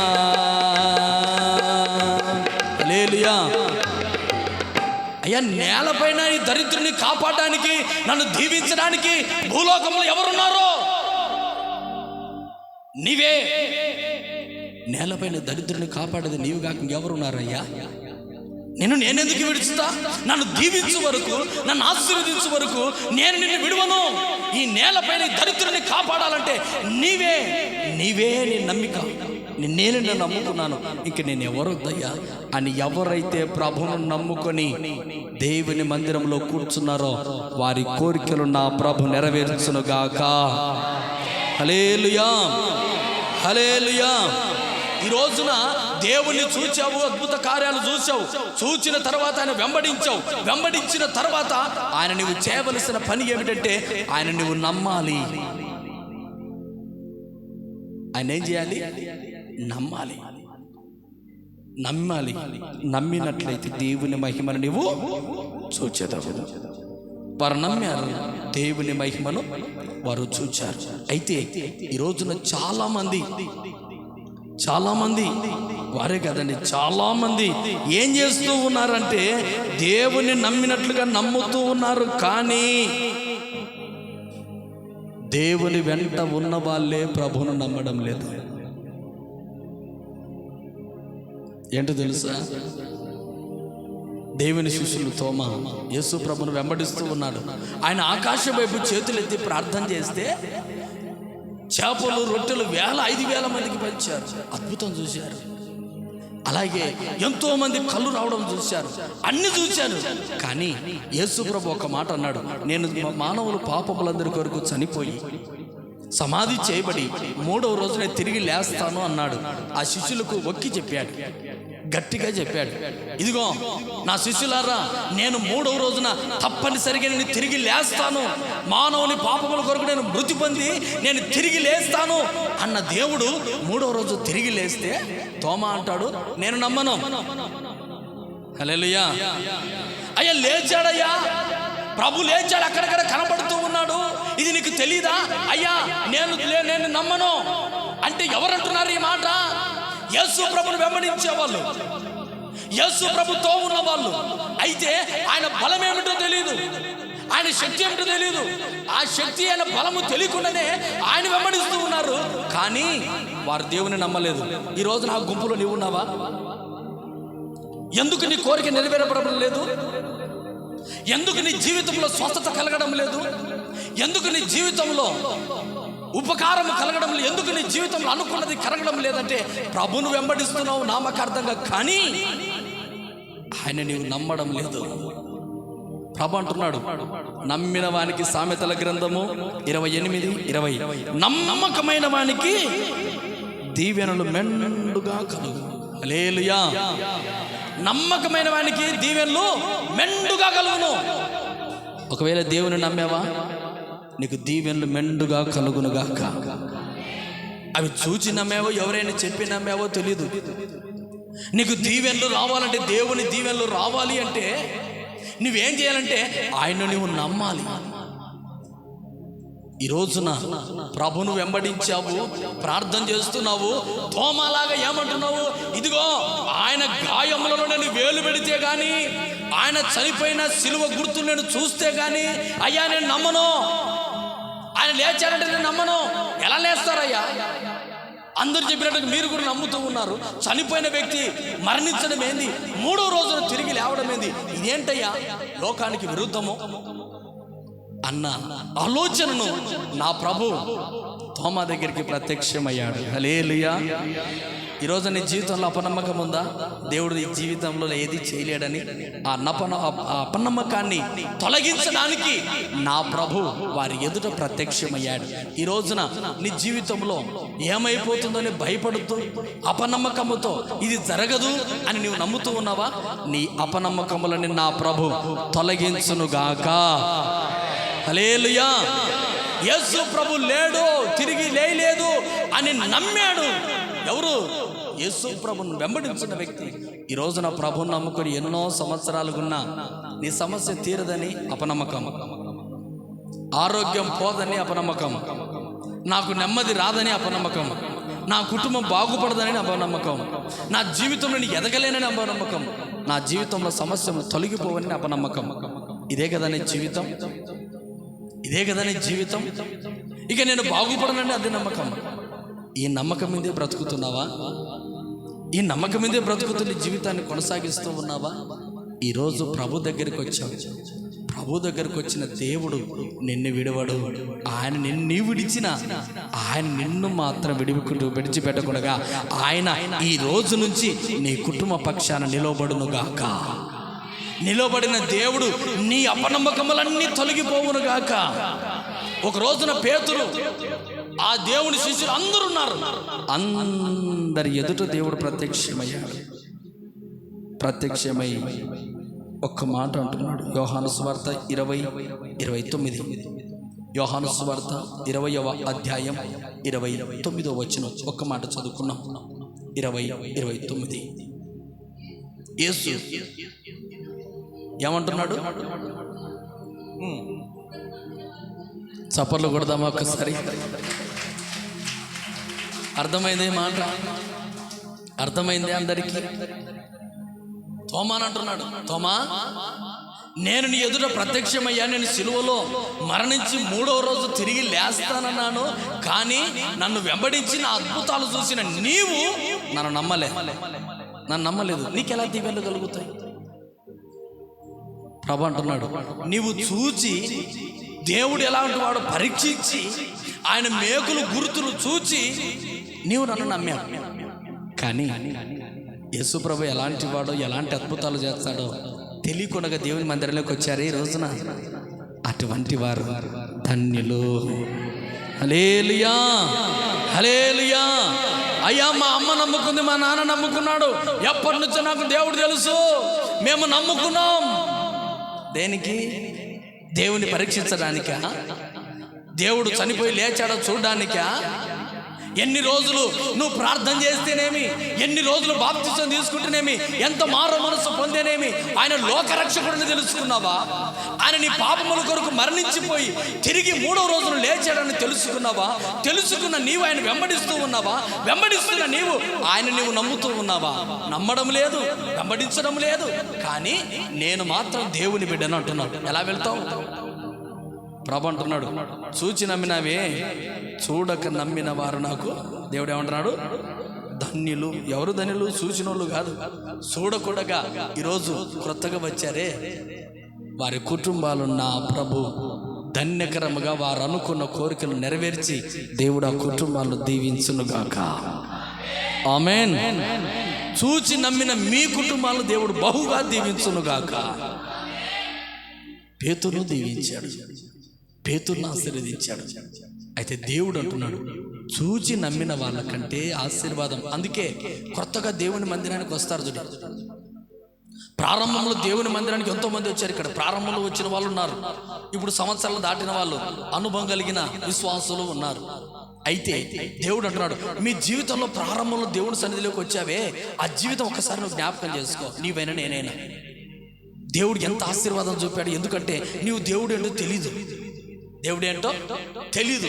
హల్లెలూయా. అయ్యా, నేలపైన ఈ దరిద్రుని కాపాడడానికి, నన్ను దీవించడానికి భూలోకంలో ఎవరున్నారో? నీవే. నేలపైన దరిద్రుని కాపాడేది నీవు కాక ఇంకెవరున్నారయ్యా? నేనెందుకు విడుచుతా? నన్ను దీవించు వరకు, నన్ను ఆశీర్వదించు వరకు నేను నిన్ను విడువను. ఈ నేలపైన దరిద్రుని కాపాడాలంటే నీవే నీ నమ్మిక. నేను నమ్ముకున్నాను, ఇంక నేను ఎవరొద్దయ్యా అని ఎవరైతే ప్రభువును నమ్ముకొని దేవుని మందిరంలో కూర్చున్నారో వారి కోరికలు నా ప్రభు నెరవేర్చునుగాక. హల్లెలూయా, హల్లెలూయా. ఈ రోజున దేవుణ్ణి చూచావు, అద్భుత కార్యాలు చూసావు, చూచిన తర్వాత ఆయన వెంబడించిన తర్వాత ఆయన నువ్వు చేయవలసిన పని ఏమిటంటే ఆయన నువ్వు నమ్మాలి. ఆయన ఏం చేయాలి? నమ్మాలి. నమ్మినట్లయితే దేవుని మహిమను నువ్వు చూచేదవు. వారు నమ్మారు, దేవుని మహిమను వారు చూచారు. అయితే ఈ రోజున చాలా మంది వారే కదండి, చాలా మంది ఏం చేస్తూ ఉన్నారంటే దేవుని నమ్మినట్లుగా నమ్ముతూ ఉన్నారు, కానీ దేవుని వెంట ఉన్న వాళ్ళే ప్రభువును నమ్మడం లేదు. ఏంటో తెలుసా? దేవుని శిష్యులు తోమా యేసు ప్రభువును వెంబడిస్తూ ఉన్నాడు. ఆయన ఆకాశం వైపు చేతులెత్తి ప్రార్థన చేస్తే చేపలు రొట్టెలు 5,000 మందికి పంచారు. అద్భుతం చూశారు. అలాగే ఎంతో మంది కళ్ళు రావడం చూశారు. అన్ని చూశారు. కానీ యేసు ప్రభు ఒక మాట అన్నాడు, నేను మానవులు పాపములందరి కొరకు చనిపోయి సమాధి చేయబడి 3వ రోజున తిరిగి లేస్తాను అన్నాడు. ఆ శిష్యులకు ఒక్కి చెప్పాడు, గట్టిగా చెప్పాడు, ఇదిగో నా శిష్యులారా, నేను 3వ రోజున తప్పనిసరిగా నేను తిరిగి లేస్తాను, మానవుని పాపముల కొరకు నేను మృతి పొంది నేను తిరిగి లేస్తాను అన్న దేవుడు 3వ రోజు తిరిగి లేస్తే తోమా అంటాడు, నేను నమ్మను. హల్లెలూయా. అయ్యా, లేచాడయ్యా, ప్రభు లేచాడు, అక్కడక్కడ కనబడుతూ ఉన్నాడు, ఇది నీకు తెలీదా? అయ్యా, నేను నమ్మను అంటే ఎవరంటున్నారు ఈ మాట? యేసు ప్రభుని వెంబడించే వాళ్ళు, యేసు ప్రభుతో ఉన్న వాళ్ళు. అయితే ఆయన బలం ఏమిటో తెలియదు, ఆయన శక్తి ఏమిటో తెలియదు. ఆ శక్తి అయిన బలము తెలియకుండానే ఆయన వెంబడిస్తూ ఉన్నారు, కానీ వారు దేవుని నమ్మలేదు. ఈ రోజు నా గుంపులో నీవు ఉన్నావా? ఎందుకు నీ కోరిక నెరవేరపడడం లేదు? ఎందుకు నీ జీవితంలో స్వస్థత కలగడం లేదు? ఎందుకు నీ జీవితంలో ఉపకారం కలగడం లేదు? ఎందుకు నీ జీవితంలో అనుకున్నది కలగడం లేదంటే ప్రభువును వెంబడిస్తున్నావు నామకార్థంగా, కానీ ఆయన నీవు నమ్మడం లేదు. ప్రభు అంటున్నాడు, నమ్మిన వానికి సామెతల గ్రంథము 28:20, నమ్మకమైన వానికి దీవెనలు మెండుగా కలుగు. హల్లెలూయా. నమ్మకమైన వానికి దీవెనలు మెండుగా కలుగును. ఒకవేళ దేవుని నమ్మావా, నీకు దీవెనలు మెండుగా కలుగునుగాక. అవి చూచి నమ్మావో, ఎవరైనా చెప్పి నమ్మావో తెలీదు. నీకు దీవెనలు రావాలంటే, దేవుని దీవెనలు రావాలి అంటే నువ్వేం చేయాలంటే ఆయన నువ్వు నమ్మాలి. ఈ రోజున ప్రభును వెంబడించావు, ప్రార్థన చేస్తున్నావు, తోమాలాగా ఏమంటున్నావు? ఇదిగో ఆయన గాయములలో నేను వేలు పెడితే గాని, ఆయన చనిపోయిన సిలువ గుర్తులు నేను చూస్తే గాని అయ్యా నేను నమ్మను. ఆయన లేచారంటే నేను నమ్మను. ఎలా లేస్తారయ్యా? అందరు చెప్పినట్టు మీరు కూడా నమ్ముతూ ఉన్నారు. చనిపోయిన వ్యక్తి మరణించడం ఏంది, 3వ రోజున తిరిగి లేవడం ఏంది? ఇదేంటయ్యా? లోకానికి విరుద్ధము. అన్న ఆలోచనను నా ప్రభు తోమా దగ్గరికి ప్రత్యక్షమయ్యాడు. హల్లెలూయా. ఈరోజు నీ జీవితంలో అపనమ్మకం ఉందా? దేవుడు నీ జీవితంలో ఏది చేయలేడని ఆ అపనమ్మకాన్ని తొలగించడానికి నా ప్రభు వారి ఎదుట ప్రత్యక్షమయ్యాడు. ఈ రోజున నీ జీవితంలో ఏమైపోతుందో అని భయపడుతూ అపనమ్మకముతో ఇది జరగదు అని నీవు నమ్ముతూ ఉన్నావా? నీ అపనమ్మకములని నా ప్రభు తొలగించునుగాక. హల్లెలూయా. యేసు ప్రభు లేడు, తిరిగి లేయలేదు అని నమ్మాడు. ఎవరు? యేసు ప్రభుని వెంబడించిన వ్యక్తి. ఈ రోజున ప్రభుని నమ్ముకొని ఎన్నో సంవత్సరాలుగున్నా నీ సమస్య తీరదని అపనమ్మకం, ఆరోగ్యం పోదని అపనమ్మకం, నాకు నెమ్మది రాదని అపనమ్మకం, నా కుటుంబం బాగుపడదని అపనమ్మకం, నా జీవితంలో నేను ఎదగలేనని అపనమ్మకం, నా జీవితంలో సమస్యలు తొలగిపోవని అపనమ్మకం. ఇదే కదా నీ జీవితం? ఇదే కదా నీ జీవితం? ఇక నేను బాగుపడనని అదే నమ్మకం. ఈ నమ్మకం మీదే బ్రతుకుతున్నావా? ఈ నమ్మకం మీదే బ్రతుకుతున్న జీవితాన్ని కొనసాగిస్తూ ఉన్నావా? ఈరోజు ప్రభు దగ్గరికి వచ్చావు. ప్రభు దగ్గరికి వచ్చిన దేవుడు నిన్ను విడవడు. ఆయన నిన్ను విడిచిన ఆయన నిన్ను మాత్రం విడిచిపెట్టకుండా ఆయన ఈ రోజు నుంచి నీ కుటుంబ పక్షాన నిలవబడునుగాక. నిలబడిన దేవుడు నీ అపనమ్మకములన్నీ తొలగిపోవునుగాక. ఒక రోజున పేతురు, ఆ దేవుని శిష్యులు అందరూ ఉన్నారు, అందరి ఎదుట దేవుడు ప్రత్యక్షమయ్యాడు. ప్రత్యక్షమై ఒక్క మాట అంటున్నాడు. యోహాను సువార్త 20:29. యోహాను సువార్త 20వ అధ్యాయం 29వ వచనం ఒక్క మాట చదువుకున్నాం. 20:29 యేసు ఏమంటున్నాడు? చప్పట్లు కొడదామా ఒక్కసారి? అర్థమైందే మాట? అర్థమైందే అందరికీ? తోమాని అంటున్నాడు, తోమా, నేను నీ ఎదుట ప్రత్యక్షమయ్యా, నేను సిలువలో మరణించి 3వ రోజు తిరిగి లేస్తానన్నాను, కానీ నన్ను వెంబడించి నా అద్భుతాలు చూసిన నీవు నన్ను నమ్మలేదు. నీకెలా దీవెనలు కలుగుతాయి? ప్రభు అంటున్నాడు, నీవు చూచి దేవుడు ఎలాంటి వాడు పరీక్షించి ఆయన మేకులు గుర్తులు చూచి నీవు నన్ను నమ్మావు. కానీ యేసు ప్రభు ఎలాంటి వాడో, ఎలాంటి అద్భుతాలు చేస్తాడో తెలియకుండా దేవుని మందిరంలోకి వచ్చారు ఈ రోజున. అటువంటి వారు ధన్యులు. హల్లెలూయా, హల్లెలూయా. అయ్యా, మా అమ్మ నమ్ముకుంది, మా నాన్న నమ్ముకున్నాడు, ఎప్పటి నుంచో నాకు దేవుడు తెలుసు, మేము నమ్ముకున్నాం. దేనికి? దేవుని పరీక్షించడానికా? దేవుడు చనిపోయి లేచాడో చూడడానికా? ఎన్ని రోజులు నువ్వు ప్రార్థన చేస్తేనేమి, ఎన్ని రోజులు బాప్తిసం తీసుకుంటేనేమి, ఎంత మారో మనసు పొందేనేమి, ఆయన లోకరక్షకుడిని తెలుసుకున్నావా? ఆయన నీ పాపముల కొరకు మరణించిపోయి తిరిగి 3వ రోజును లేచాడని తెలుసుకున్నావా? తెలుసుకున్న నీవు ఆయన వెంబడిస్తూ ఉన్నావా? వెంబడిస్తున్న నీవు ఆయన నీవు నమ్ముతూ ఉన్నావా? నమ్మడం లేదు, వెంబడించడం లేదు. కానీ నేను మాత్రం దేవుని బిడ్డను అంటున్నావు. ఎలా వెళ్తావు? ప్రభు అంటున్నాడు, చూచి నమ్మినావే, చూడక నమ్మిన వారు నాకు దేవుడు ఏమంటున్నాడు? ధన్యులు. ఎవరు ధన్యులు? చూసిన వాళ్ళు కాదు, చూడకూడగా ఈరోజు క్రొత్తగా వచ్చారే వారి కుటుంబాలు నా ప్రభు ధన్యకరముగా వారు అనుకున్న కోరికలు నెరవేర్చి దేవుడు ఆ కుటుంబాలను దీవించునుగాక. ఆమేన్. చూచి నమ్మిన మీ కుటుంబాలను దేవుడు బహుగా దీవించునుగాక. పేతురును దీవించాడు, పేతురును ఆశీర్వదించాడు. అయితే దేవుడు అంటున్నాడు, చూచి నమ్మిన వాళ్ళకంటే ఆశీర్వాదం. అందుకే కొత్తగా దేవుని మందిరానికి వస్తారు చూడు. ప్రారంభంలో దేవుని మందిరానికి ఎంతో మంది వచ్చారు. ఇక్కడ ప్రారంభంలో వచ్చిన వాళ్ళు ఉన్నారు, ఇప్పుడు సంవత్సరాలు దాటిన వాళ్ళు, అనుభవం కలిగిన విశ్వాసులు ఉన్నారు. అయితే దేవుడు అంటున్నాడు, మీ జీవితంలో ప్రారంభంలో దేవుని సన్నిధిలోకి వచ్చావే, ఆ జీవితం ఒక్కసారి నువ్వు జ్ఞాపకం చేసుకో. నీవైనా నేనైనా దేవుడు ఎంత ఆశీర్వాదం చూపాడు. ఎందుకంటే నీవు దేవుడు ఏంటో తెలీదు, దేవుడు ఏంటో తెలీదు,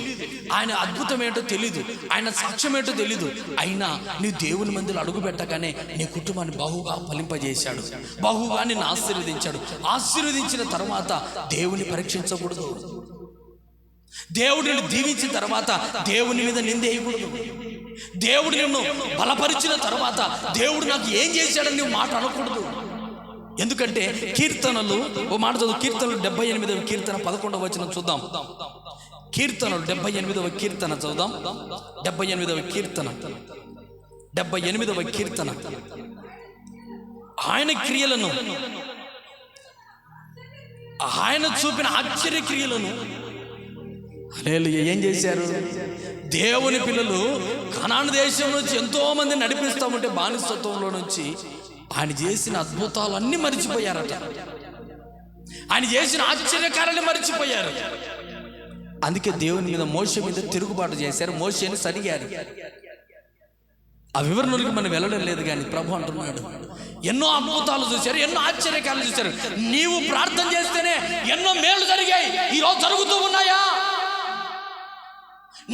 ఆయన అద్భుతం ఏంటో తెలీదు, ఆయన సాక్ష్యం ఏంటో తెలీదు. అయినా నీ దేవుని మందిలో అడుగు పెట్టగానే నీ కుటుంబాన్ని బహుగా ఫలింపజేశాడు, బహుగా నిన్ను ఆశీర్వదించాడు. ఆశీర్వదించిన తర్వాత దేవుని పరీక్షించకూడదు. దేవుడిని దీవించిన తర్వాత దేవుని మీద నిందేయకూడదు. దేవుడు నిన్ను బలపరిచిన తర్వాత దేవుడు నాకు ఏం చేశాడని నువ్వు మాట అనకూడదు. ఎందుకంటే కీర్తనలు, ఓ మాట చదువు, కీర్తనలు 78వ కీర్తన 11వ వచనం చూద్దాం. కీర్తనలు 78వ కీర్తన చదువుదాం. 78వ కీర్తన, 78వ కీర్తన. ఆయన క్రియలను, ఆయన చూపిన ఆశ్చర్య క్రియలను హల్లెలూయా ఏం చేశారు? దేవుని పిల్లలు కనాను దేశం నుంచి ఎంతో మంది నడిపిస్తూ ఉంటే బానిసత్వంలో నుంచి ఆయన చేసిన అద్భుతాలన్నీ మరిచిపోయారట. ఆయన చేసిన ఆశ్చర్యకారాన్ని మరిచిపోయారు. అందుకే దేవుని మీద, మోషే మీద తిరుగుబాటు చేశారు. మోషేని సరిగారు. ఆ వివరణలోకి మనం వెళ్ళడం లేదు, కానీ ప్రభు అంటున్నాడు ఎన్నో అద్భుతాలు చూశారు, ఎన్నో ఆశ్చర్యకారాలు చూశారు. నీవు ప్రార్థన చేస్తేనే ఎన్నో మేలు జరిగాయి, ఈరోజు జరుగుతూ ఉన్నాయా?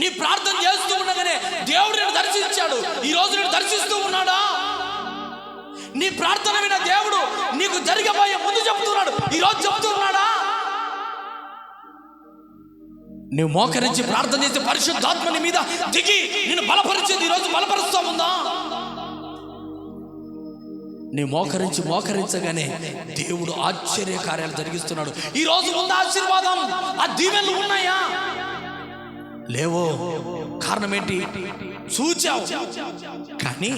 నీ ప్రార్థన చేస్తూ ఉండగానే దేవుడు నేను దర్శించాడు, ఈరోజు నేను దర్శిస్తూ ఉన్నాడా? నీ ప్రార్థన విన దేవుడు నీకు జరగబోయే ముందు చెప్తున్నాడు, ఈరోజు చెప్తున్నాడా? నువ్వు మోకరించి ప్రార్థన చేసే పరిశుద్ధాత్మని మీద దిగి నిన్ను బలపరిచింది ఈరోజు బలపరుస్తా ఉందా? నీ మోకరించగానే దేవుడు ఆశ్చర్య కార్యాలు జరిగిస్తున్నాడు. ఈరోజు ఉందా ఆశీర్వాదం? ఆ దీవెనలు ఉన్నాయా? లేవో. కారణం ఏంటి? చూచావు కానీ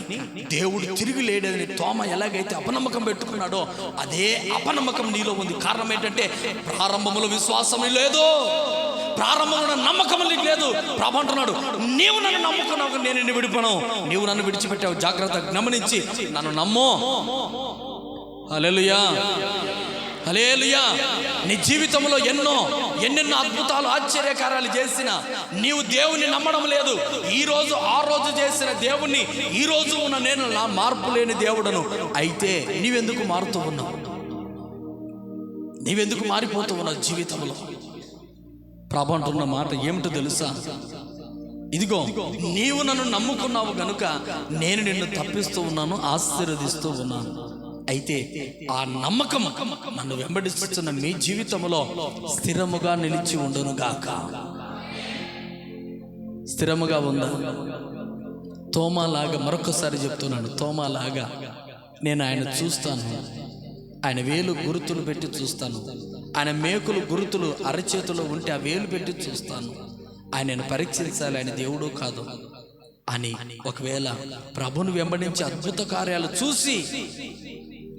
దేవుడు తిరిగి లేడని తోమ ఎలాగైతే అపనమ్మకం పెట్టుకున్నాడో అదే అపనమ్మకం నీలో ఉంది. కారణం ఏంటంటే ప్రారంభంలో విశ్వాసం లేదు, ప్రారంభంలో నమ్మకం నీకు లేదు. ప్రభు అంటున్నాడు, నీవు నన్ను నమ్ముకున్నావు, నేను నిన్ను విడిపోను. నీవు నన్ను విడిచిపెట్టావు, జాగ్రత్తగా గమనించి నన్ను నమ్ము. హల్లెలూయా, హల్లెలూయా. నీ జీవితంలో ఎన్నెన్నో అద్భుతాలు ఆశ్చర్యకారాలు చేసిన నీవు దేవుని నమ్మడం లేదు. ఈరోజు ఆ రోజు చేసిన దేవుణ్ణి ఈ రోజు ఉన్న నేను నా మార్పు లేని దేవుడను. అయితే నీవెందుకు మారుతూ ఉన్నావు? నీవెందుకు మారిపోతూ ఉన్నావు జీవితంలో? ప్రభు అంటున్న మాట ఏమిటో తెలుసా? ఇదిగో నీవు నన్ను నమ్ముకున్నావు గనుక నేను నిన్ను తప్పిస్తూ ఉన్నాను, ఆశీర్వదిస్తూ ఉన్నాను. అయితే ఆ నమ్మకం నన్ను వెంబడిస్తున్న మీ జీవితంలో స్థిరముగా నిలిచి ఉండును గాక. స్థిరముగా ఉందా? తోమాలాగా, మరొకసారి చెప్తున్నాను, తోమాలాగా నేను ఆయన చూస్తాను. ఆయన వేలు గుర్తులు పెట్టి చూస్తాను. ఆయన మేకులు గుర్తులు అరచేతులో ఉంటే ఆ వేలు పెట్టి చూస్తాను. ఆయనను పరీక్షించాలి, ఆయన దేవుడు కాదు అని. ఒకవేళ ప్రభుని వెంబడించి అద్భుత కార్యాలు చూసి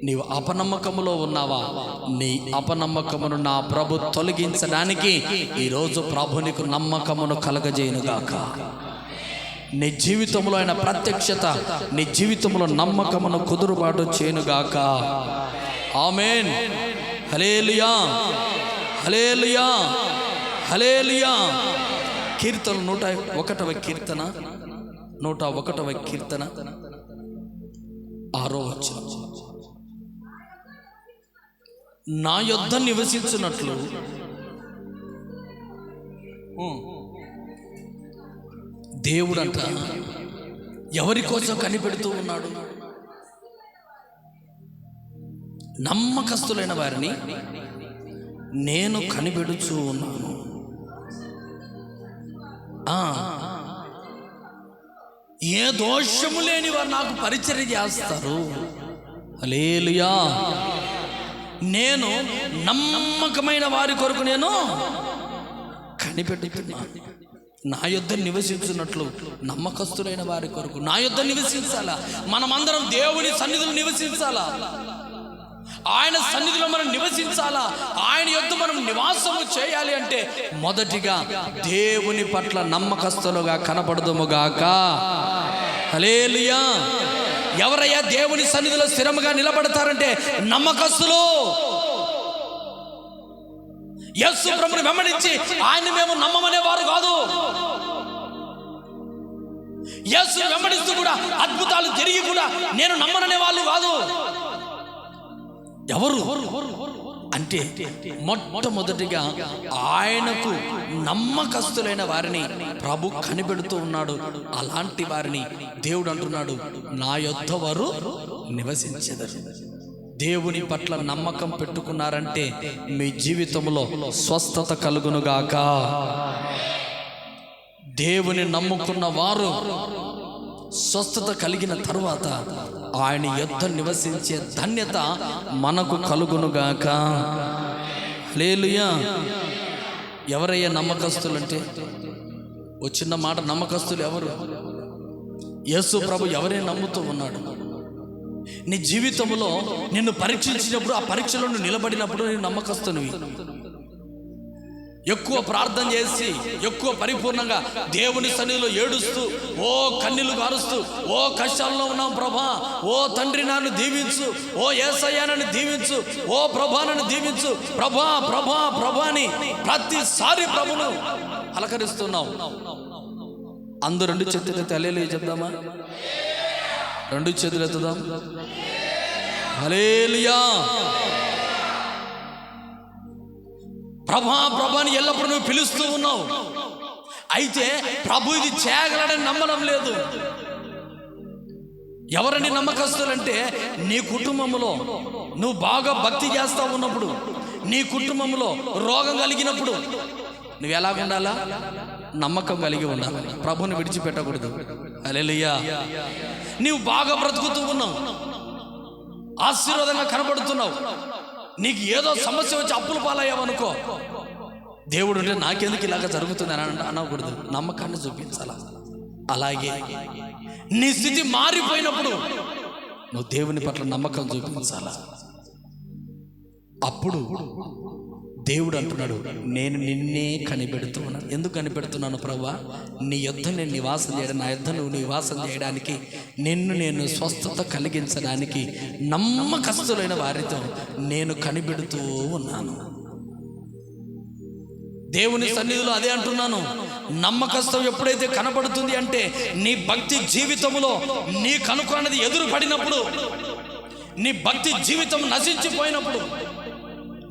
నీవు అపనమ్మకములో ఉన్నావా? నీ అపనమ్మకమును నా ప్రభు తొలగించడానికి ఈరోజు ప్రభు నీకు నమ్మకమును కలగజేయునుగాక. నీ జీవితంలో ఆయన ప్రత్యక్షత, నీ జీవితంలో నమ్మకమును కుదురుబాటు చేయునుగాక. ఆమేన్. హల్లెలూయా, హల్లెలూయా, హల్లెలూయా. కీర్తన 101వ కీర్తన, 101వ కీర్తన 6వ వచనం. నా యొద్ద నివసించున్నట్లు దేవుడంట ఎవరి కోసం కనిపెడుతూ ఉన్నాడు? నమ్మకస్తులైన వారిని నేను కనిపెడుచూ ఉన్నాను. ఏ దోషము లేని వారు నాకు పరిచర్య చేస్తారు. హల్లెలూయా. నేను నమ్మకమైన వారి కొరకు నేను కనిపెట్టుతున్నాను. నా యొద్ద నివసించున్నట్లు నమ్మకస్తులైన వారి కొరకు నా యొద్ద నివసించాలా? మనమందరం దేవుని సన్నిధిలో నివసించాలా? ఆయన సన్నిధిలో మనం నివసించాలా? ఆయన యొద్ద మనం నివాసము చేయాలి అంటే మొదటిగా దేవుని పట్ల నమ్మకస్తులుగా కనపడదుముగాక. హల్లెలూయా. ఎవరయ్యా దేవుని సన్నిధిలో స్థిరముగా నిలబడతారంటే నమ్మకస్తులు. యేసు ప్రభువుని వెంబడించి ఆయన మేము నమ్మమనేవారు కాదు. యేసు వెంబడిస్తూ కూడా అద్భుతాలు జరిగి కూడా నేను నమ్మననే వాళ్ళు కాదు. ఎవరు అంటే మొట్టమొదటిగా ఆయనకు నమ్మకస్తులైన వారిని ప్రభు కనిపెడుతూ ఉన్నాడు. అలాంటి వారిని దేవుడు అంటున్నాడు, నా యొద్ద వారు నివసించెదరు. దేవుని పట్ల నమ్మకం పెట్టుకున్నారంటే మీ జీవితంలో స్వస్థత కలుగునుగాక. దేవుని నమ్ముకున్న వారు స్వస్థత కలిగిన తరువాత ఆయన యొద్ద నివసించే ధన్యత మనకు కలుగునుగాక. హల్లెలూయా. ఎవరయ్యా నమ్మకస్తులంటే? ఓ చిన్న మాట, నమ్మకస్తులు ఎవరు? యేసు ప్రభు ఎవరే నమ్ముతూ ఉన్నాడు. నీ జీవితంలో నిన్ను పరీక్షించినప్పుడు, ఆ పరీక్షలో నువ్వు నిలబడినప్పుడు నేను నమ్మకస్తునివి. ఎక్కువ ప్రార్థన చేసి, ఎక్కువ పరిపూర్ణంగా దేవుని సన్నిధిలో ఏడుస్తూ, ఓ కన్నీళ్లు గారుస్తూ, ఓ కష్టాల్లో ఉన్నాం ప్రభా, ఓ తండ్రి నన్ను దీవించు, ఓ యేసయ్యా నన్ను దీవించు, ఓ ప్రభా నన్ను దీవించు, ప్రభా ప్రభా ప్రభాని ప్రతిసారి ప్రభును అలకరిస్తున్నావు. అందరూ 2 చేతులు ఎత్తి హల్లెలూయా చెప్దామా? 2 చేతులు ఎత్తుదాం. హల్లెలూయా. ప్రభా ప్రభాని ఎల్లప్పుడూ నువ్వు పిలుస్తూ ఉన్నావు. అయితే ప్రభు ఇది చేయగలడని నమ్మడం లేదు. ఎవరని నమ్మకస్తులంటే, నీ కుటుంబంలో నువ్వు బాగా భక్తి చేస్తా ఉన్నప్పుడు, నీ కుటుంబంలో రోగం కలిగినప్పుడు నువ్వు ఎలా ఉండాలా? నమ్మకం కలిగి ఉండాలి. ప్రభుని విడిచిపెట్టకూడదు. హల్లెలూయా. నీవు బాగా బ్రతుకుతూ ఉన్నావు, ఆశీర్వాదంగా కనబడుతున్నావు, నీకు ఏదో సమస్య వచ్చి అప్పులు పాలయ్యావనుకో, దేవుడు అంటే నాకెందుకు ఇలాగ జరుగుతుంది అని అనకూడదు. నమ్మకాన్ని చూపించాల. అలాగే నీ స్థితి మారిపోయినప్పుడు నువ్వు దేవుని పట్ల నమ్మకం చూపించాల. అప్పుడు దేవుడు అంటున్నాడు, నేను నిన్నే కనిపెడుతున్నాను. ఎందుకు కనిపెడుతున్నాను ప్రభువా? నీ యొద్ద నేను నివాసం చేయడం, నా యొద్ద నువ్వు నివాసం చేయడానికి, నేను స్వస్థత కలిగించడానికి నమ్మకస్తులైన వారితో నేను కనిపెడుతూ ఉన్నాను. దేవుని సన్నిధిలో అదే అంటున్నాను. నమ్మకత్వం ఎప్పుడైతే కనబడుతుంది అంటే, నీ భక్తి జీవితంలో నీ కనుక్కున్నది ఎదురు పడినప్పుడు, నీ భక్తి జీవితం నశించిపోయినప్పుడు,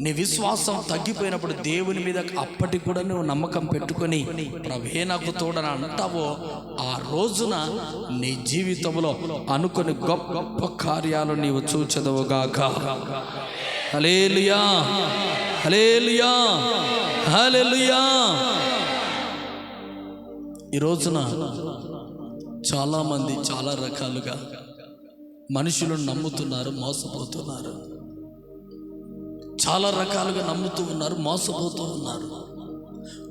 నీ విశ్వాసం తగ్గిపోయినప్పుడు, దేవుని మీద అప్పటికి కూడా నువ్వు నమ్మకం పెట్టుకొని ప్రభువే నాకు తోడని అంటావో, ఆ రోజున నీ జీవితంలో అనుకుని గొప్ప గొప్ప కార్యాలు నీవు చూచెదవుగాక. హల్లెలూయా, హల్లెలూయా, హల్లెలూయా. ఈ రోజున చాలామంది చాలా రకాలుగా మనుషులను నమ్ముతున్నారు, మోసపోతున్నారు. చాలా రకాలుగా నమ్ముతూ ఉన్నారు, మోసపోతూ ఉన్నారు.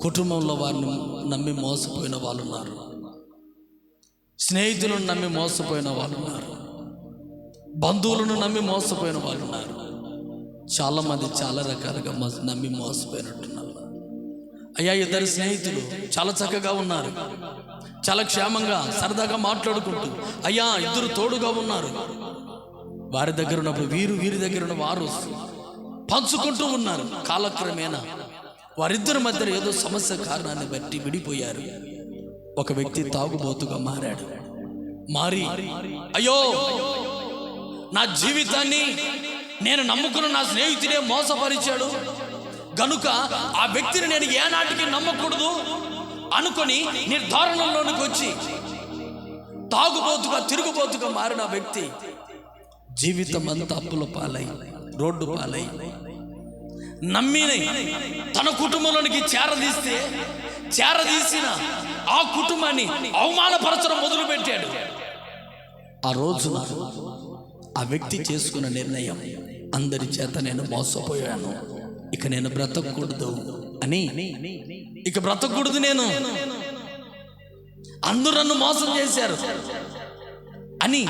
కుటుంబంలో వారిని నమ్మి మోసపోయిన వాళ్ళు ఉన్నారు, స్నేహితులను నమ్మి మోసపోయిన వాళ్ళు ఉన్నారు, బంధువులను నమ్మి మోసపోయిన వాళ్ళు ఉన్నారు. చాలామంది చాలా రకాలుగా నమ్మి మోసపోయినట్టున్నారు. అయ్యా, 2 స్నేహితులు చాలా చక్కగా ఉన్నారు, చాలా క్షేమంగా సరదాగా మాట్లాడుకుంటూ, అయ్యా 2 తోడుగా ఉన్నారు. వారి దగ్గర ఉన్నప్పుడు వీరి దగ్గర ఉన్న వారు పంచుకుంటూ ఉన్నారు. కాలక్రమేణా వారిద్దరి మధ్య ఏదో సమస్య కారణాన్ని బట్టి విడిపోయారు. ఒక వ్యక్తి తాగుబోతుగా మారాడు. మారి, అయ్యో నా జీవితాన్ని నేను నమ్ముకున్న నా స్నేహితుడే మోసపరిచాడు గనుక ఆ వ్యక్తిని నేను ఏనాటికి నమ్మకూడదు అనుకొని నిర్ధారణలోనికి వచ్చి తాగుబోతుగా తిరుగుబోతుగా మారిన వ్యక్తి జీవితం అంతా అప్పుల పాలై, రోడ్డు పాలై, నమ్మిని తన కుటుంబంలోనికి చేరదీసిన ఆ కుటుంబాన్ని అవమానపరచడం మొదలుపెట్టాడు. ఆ రోజున ఆ వ్యక్తి చేసుకున్న నిర్ణయం, అందరి చేత నేను మోసపోయాను, ఇక నేను బ్రతకూడదు అని, ఇక బ్రతకూడదు నేను, అందరూ నన్ను మోసం చేశారు అని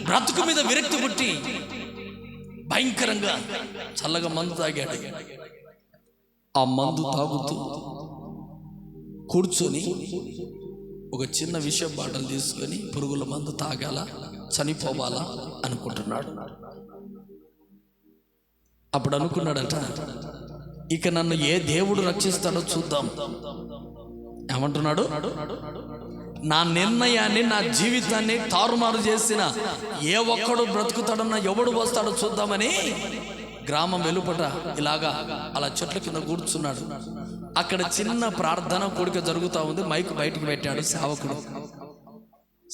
బ్రతుకు మీద విరక్తి పుట్టి భయంకరంగా చల్లగా మందు తాగాడు. ఆ మందు తాగుతూ కూర్చొని ఒక చిన్న విష బాటలు తీసుకొని పురుగుల మందు తాగాల, చనిపోవాలా అనుకుంటున్నాడు. అప్పుడు అనుకున్నాడట, ఇక నన్ను ఏ దేవుడు రక్షిస్తాడో చూద్దాం. ఏమంటున్నాడు? నా నిర్ణయాన్ని, నా జీవితాన్ని తారుమారు చేసిన ఏ ఒక్కడు బ్రతుకుతాడన్నా, ఎవడు వస్తాడో చూద్దామని గ్రామం వెలుపట ఇలాగా అలా చెట్ల కింద కూర్చున్నాడు. అక్కడ చిన్న ప్రార్థన కూడిక జరుగుతూ ఉంది. మైక్ బయటికి పెట్టాడు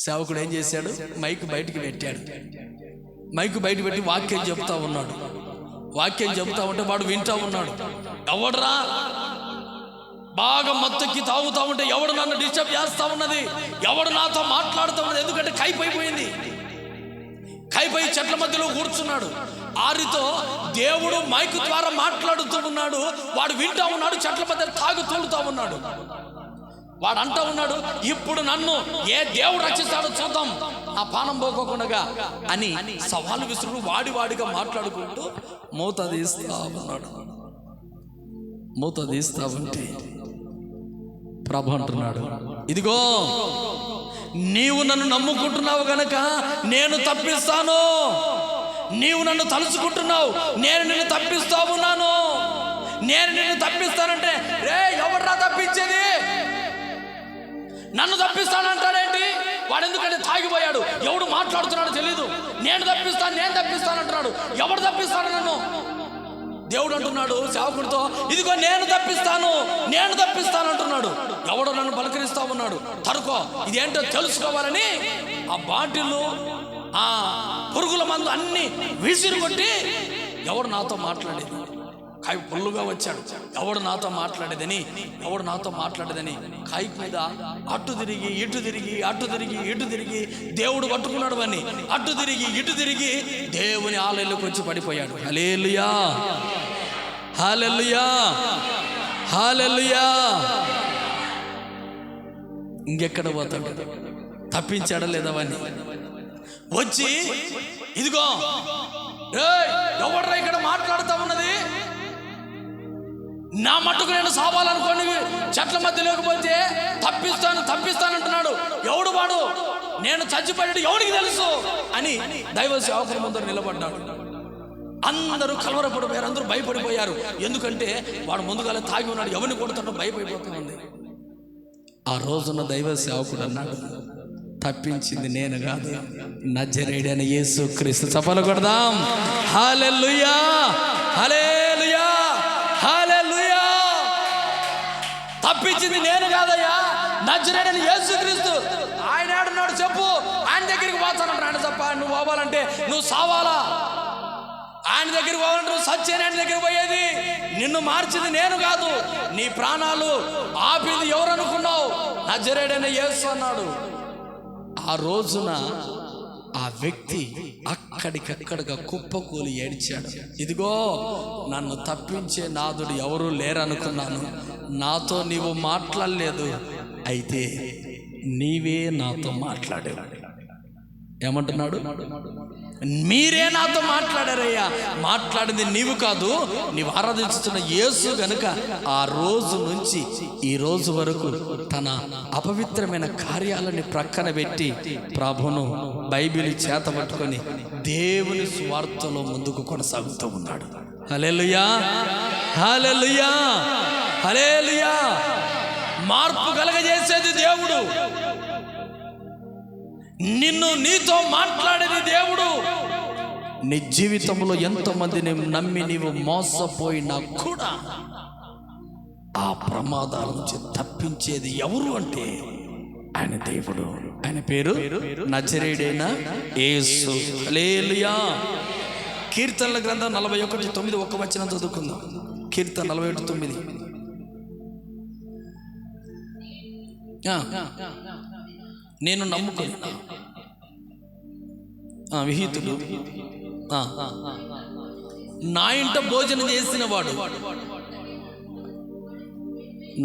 సేవకుడు ఏం చేశాడు? మైక్ బయటికి పెట్టాడు. మైక్ బయట పెట్టి వాక్యం చెప్తా ఉన్నాడు. వాక్యం చెప్తా ఉంటే వాడు వింటా ఉన్నాడు. ఎవడరా బాగా మత్తెక్కి తాగుతా ఉంటే ఎవడు నన్ను డిస్టర్బ్ చేస్తా ఉన్నది, ఎవడు నాతో మాట్లాడుతూ ఉన్నది? ఎందుకంటే కైపోయిపోయింది. కై అయిపోయి చెట్ల మధ్యలో కూర్చున్నాడు. ఆరితో దేవుడు మైకు ద్వారా మాట్లాడుతూ ఉన్నాడు. వాడు వింటా ఉన్నాడు, చెట్ల మధ్య తాగు తోలుతా ఉన్నాడు. వాడు అంటా ఉన్నాడు, ఇప్పుడు నన్ను ఏ దేవుడు రక్షిస్తాడో చూద్దాం, ఆ పానం పోకోకుండా అని సవాలు విసురు వాడిగా మాట్లాడుకుంటూ మూత తీస్తా ఉన్నాడు. మూత తీస్తా ఉంటే ప్రభు అంటున్నాడు, ఇదిగో నీవు నన్ను నమ్ముకుంటున్నావు గనక నేను తప్పిస్తాను. నీవు నన్ను తలుచుకుంటున్నావు, నేను నిన్ను తప్పిస్తా ఉన్నాను. నేను నిన్ను తప్పిస్తానంటే రే ఎవడ్రా తప్పించేది? నన్ను తప్పిస్తానంటాడేంటి వాడు? ఎందుకంటే తాగిపోయాడు, ఎవడు మాట్లాడుతున్నాడో తెలీదు. నేను తప్పిస్తానంటున్నాడు. ఎవడు తప్పిస్తాడు నన్ను? దేవుడు అంటున్నాడు సేవకుడితో, ఇదిగో నేను తప్పిస్తాను అంటున్నాడు. ఎవడో నన్ను పలకరిస్తా ఉన్నాడు. తరుకో, ఇదేంటో తెలుసుకోవాలని ఆ బాటిల్, ఆ పురుగుల మందు అన్ని విసిరు కొట్టి, ఎవడు నాతో మాట్లాడేది? కాయ పుల్లుగా వచ్చాడు. ఎవడు నాతో మాట్లాడేదని కాయి మీద అటు తిరిగి ఇటు తిరిగి దేవుడు పట్టుకున్నాడు అని అటు తిరిగి ఇటు తిరిగి దేవుని ఆలయంలోకి వచ్చి పడిపోయాడు. హల్లెలూయా, హల్లెలూయా, హల్లెలూయా. ఇంకెక్కడ పోతాడు? తప్పించాడా లేదా వాడిని? వచ్చి ఇదిగో ఎవడ్రా ఇక్కడ మాట్లాడుతా ఉన్నది? నా మట్టుకు నేను సావాలనుకోండి చెట్ల మధ్య లేకపోతే తప్పిస్తానంటున్నాడు. ఎవడు వాడు? నేను చచ్చిపోయాడు ఎవడికి తెలుసు అని దైవ సేవకుల ముందర నిలబడ్డాడు. అందరూ కలవరపడిపోయారు, అందరూ భయపడిపోయారు. ఎందుకంటే వాడు ముందుగానే తాగి ఉన్నాడు, ఎవరిని కొడుతాడో భయపడిపోతుంది. ఆ రోజున దైవ సేవకుడు అన్నాడు, తప్పించింది నేను కాదు, నజరేయుడైన యేసుక్రీస్తు. చప్పలు కొడదాం. హల్లెలూయా, హల్లెలూయా, హల్లెలూయా. తప్పించింది నేను కాదయ్యా, నజరేయుడైన యేసుక్రీస్తు. ఆయన ఏడున్నాడు చెప్పు, ఆయన దగ్గరికి పోతానంటాడు. తప్ప నువ్వు పోవాలంటే నువ్వు సావాలా? ఆయన దగ్గరికి పోవాలంటే నువ్వు సత్యని ఆయన దగ్గరికి పోయేది. నిన్ను మార్చింది నేను కాదు, నీ ప్రాణాలు ఆపింది ఎవరు అనుకున్నావు? నజరేయుడైన యేసు అన్నాడు. ఆ రోజున ఆ వ్యక్తి అక్కడికక్కడగా కుప్పకూలి ఏడ్చాడు. ఇదిగో నన్ను తప్పించే నాదుడు ఎవరూ లేరనుకున్నాను, నాతో నీవు మాట్లాడలేదు, అయితే నీవే నాతో మాట్లాడావు. ఏమంటున్నాడు? మీరే నాతో మాట్లాడారయ్యా, మాట్లాడింది నీవు కాదు, నీవు ఆరాధించుతున్న యేసు గనుక ఆ రోజు నుంచి ఈ రోజు వరకు తన అపవిత్రమైన కార్యాలని ప్రక్కన పెట్టి ప్రభును బైబిల్ చేత పట్టుకొని దేవుని స్వార్థలో ముందుకు కొనసాగుతూ ఉన్నాడు. హల్లెలూయా, హల్లెలూయా, హల్లెలూయా. మార్పు కలగజేసేది దేవుడు, నిన్ను నీతో మాట్లాడేది దేవుడు. నీ జీవితంలో ఎంతోమందిని నమ్మి నీవు మోసపోయినా కూడా ఆ ప్రమాదాల నుంచి తప్పించేది ఎవరు అంటే ఆయన దేవుడు. ఆయన పేరు నజరేయుడైన యేసు. హల్లెలూయా. కీర్తనల గ్రంథం 41:9 ఒక్క వచనం చదువుకుందాం. కీర్తన 41:9. నేను నమ్ముకుని విహితుడు నా ఇంట భోజనం చేసిన వాడు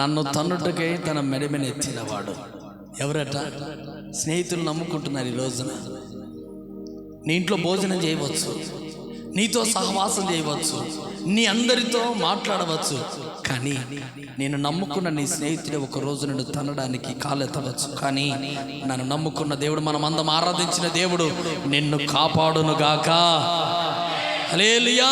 నన్ను తన్నుటకై తన మెడమెన ఎత్తినవాడు. ఎవరట? స్నేహితులు నమ్ముకుంటున్నారు. ఈ రోజున నీ ఇంట్లో భోజనం చేయవచ్చు, నీతో సహవాసం చేయవచ్చు, నీ అందరితో మాట్లాడవచ్చు, కానీ నేను నమ్ముకున్న నీ స్నేహితుడే ఒక రోజు నన్ను తనడానికి కాలెత్తవచ్చు. కానీ నన్ను నమ్ముకున్న దేవుడు, మనం అందరం ఆరాధించిన దేవుడు నిన్ను కాపాడునుగాక. హల్లెలూయా.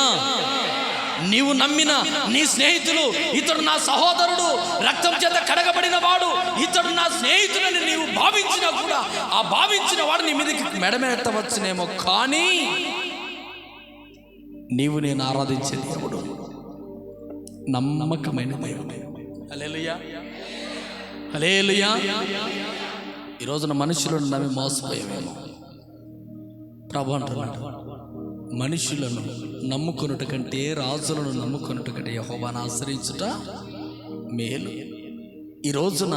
నీవు నమ్మిన నీ స్నేహితులు, ఇతడు నా సహోదరుడు, రక్తం చేత కడగబడిన వాడు, ఇతడు నా స్నేహితుడని నీవు భావించినా కూడా ఆ భావించిన వాడు నీ మీదకి మెడమెత్తవచ్చునేమో, కానీ నీవు నేను ఆరాధించే దేవుడు నమ్మకమైన దేవుడు. హల్లెలూయా, హల్లెలూయా. ఈ రోజున మనుషులను నమ్మి మోసపోయామేమో. ప్రభు అంటున్నాడు, మనుషులను నమ్ముకొనుట కంటే రాజులను నమ్ముకొనుట కంటే యెహోవాను ఆశ్రయించుట మేలు. ఈ రోజున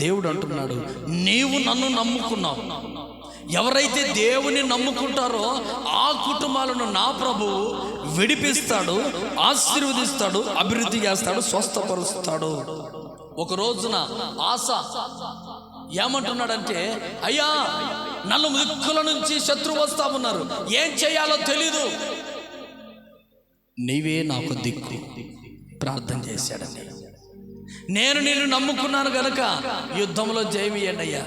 దేవుడు అంటున్నాడు, నీవు నన్ను నమ్ముకున్నావు, ఎవరైతే దేవుని నమ్ముకుంటారో ఆ కుటుంబాలను నా ప్రభువు విడిపిస్తాడు, ఆశీర్వదిస్తాడు, అభివృద్ధి చేస్తాడు, స్వస్థపరుస్తాడు. ఒక రోజున ఆశ ఏమంటున్నాడంటే, అయ్యా నన్ను దిక్కుల నుంచి శత్రువు వస్తా ఉన్నారు, ఏం చేయాలో తెలీదు, నీవే నాకు దిక్కు. ప్రార్థన చేశాడండి. నేను నిన్ను నమ్ముకున్నాను గనుక యుద్ధంలో జయం ఇయ్యండి అయ్యా.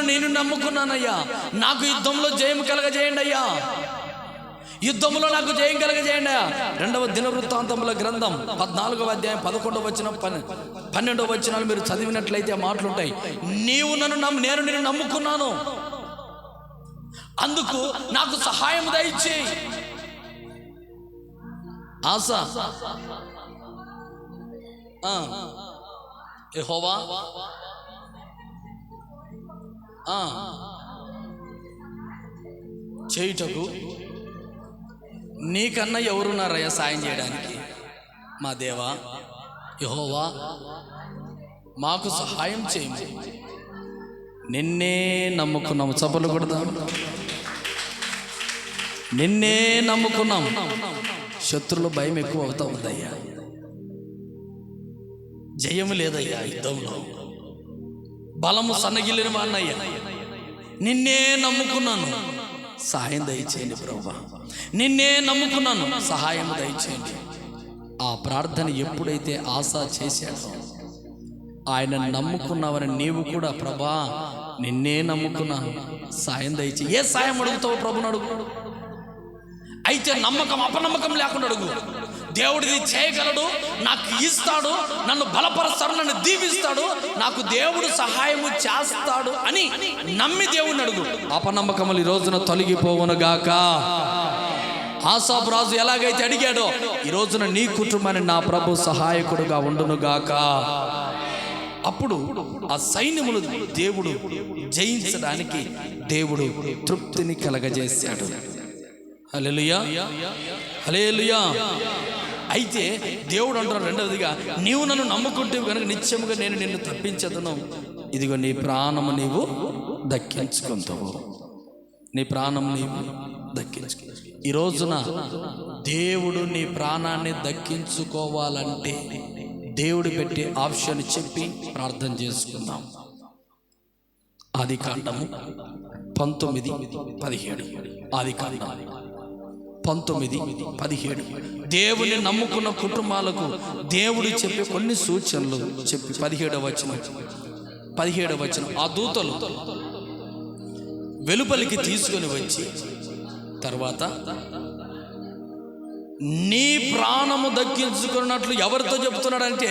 నేను నమ్ముకున్నానయ్యా, నాకు యుద్ధంలో జయం కలగజేయండి అయ్యా, యుద్ధంలో నాకు జయం కలగజేయండి అయ్యా. 2వ దినవృత్తాంతముల గ్రంథం 14వ అధ్యాయం 11వ వచనం 12వ వచనాలు మీరు చదివినట్లయితే మాటలుంటాయి. నేను నిన్ను నమ్ముకున్నాను, అందుకు నాకు సహాయం దయచేయి. ఆశ యెహోవా చేయుటకు నీకన్నా ఎవరున్నారయ్యా సాయం చేయడానికి? మా దేవా యెహోవా మాకు సహాయం చేయము, నిన్నే నమ్ముకున్నాము. చప్పలు కొడదాం. నిన్నే నమ్ముకున్నాం. శత్రువుల భయం ఎక్కువ అవుతా ఉందయ్యా, జయము లేదయ్యా, యుద్ధంలో బలము సన్నగిల్లిన వాడినయ్యా, నిన్నే నమ్ముకున్నాను, సహాయం దయచేయండి ప్రభువా, నిన్నే నమ్ముకున్నాను, సహాయం దయచేయండి. ఆ ప్రార్థన ఎప్పుడైతే ఆశ చేశాడో, ఆయన నమ్ముకున్నావని నీవు కూడా ప్రభా నిన్నే నమ్ముకున్నాను, సాయం దయచేయి. ఏ సాయం అడుగుతావు ప్రభుని అడుగు. అయితే నమ్మకం అపనమ్మకం లేకుండా అడుగు. దేవుడిది చేయగలడు, నాకు ఇస్తాడు, నన్ను బలపరుస్తాడు, నన్ను దీవిస్తాడు, నాకు దేవుడు సహాయము చేస్తాడు అని నమ్మి దేవుడిని అడుగు. అపనమ్మకములు ఈ రోజున తొలగిపోవును గాక. ఆసాపు రాజు ఎలాగైతే అడిగాడో, ఈ రోజున నీ కుటుంబాన్ని నా ప్రభు సహాయకుడుగా ఉండును గాక. అప్పుడు ఆ సైన్యములు దేవుడు జయించడానికి దేవుడు తృప్తిని కలగజేశాడు. హల్లెలూయా, హల్లెలూయా. అయితే దేవుడు అంటారు రెండవదిగా, నీవు నన్ను నమ్ముకుంటే కనుక నిత్యముగా నేను నిన్ను తప్పించదును. ఇదిగో నీ ప్రాణము నీవు దక్కించుకుంటావు, నీ ప్రాణం నీవు దక్కించుకో. ఈ రోజున దేవుడు నీ ప్రాణాన్ని దక్కించుకోవాలంటే దేవుడు పెట్టే ఆప్షన్ చెప్పి ప్రార్థన చేసుకుందాం. ఆదికాండము 19:17. ఆదికాండం 19:17. దేవుని నమ్ముకున్న కుటుంబాలకు దేవుడు చెప్పే కొన్ని సూచనలు చెప్పి 17వ వచనం ఆ దూతలు వెలుపలికి తీసుకొని వచ్చి తర్వాత నీ ప్రాణము దక్కించుకున్నట్లు ఎవరితో చెప్తున్నాడంటే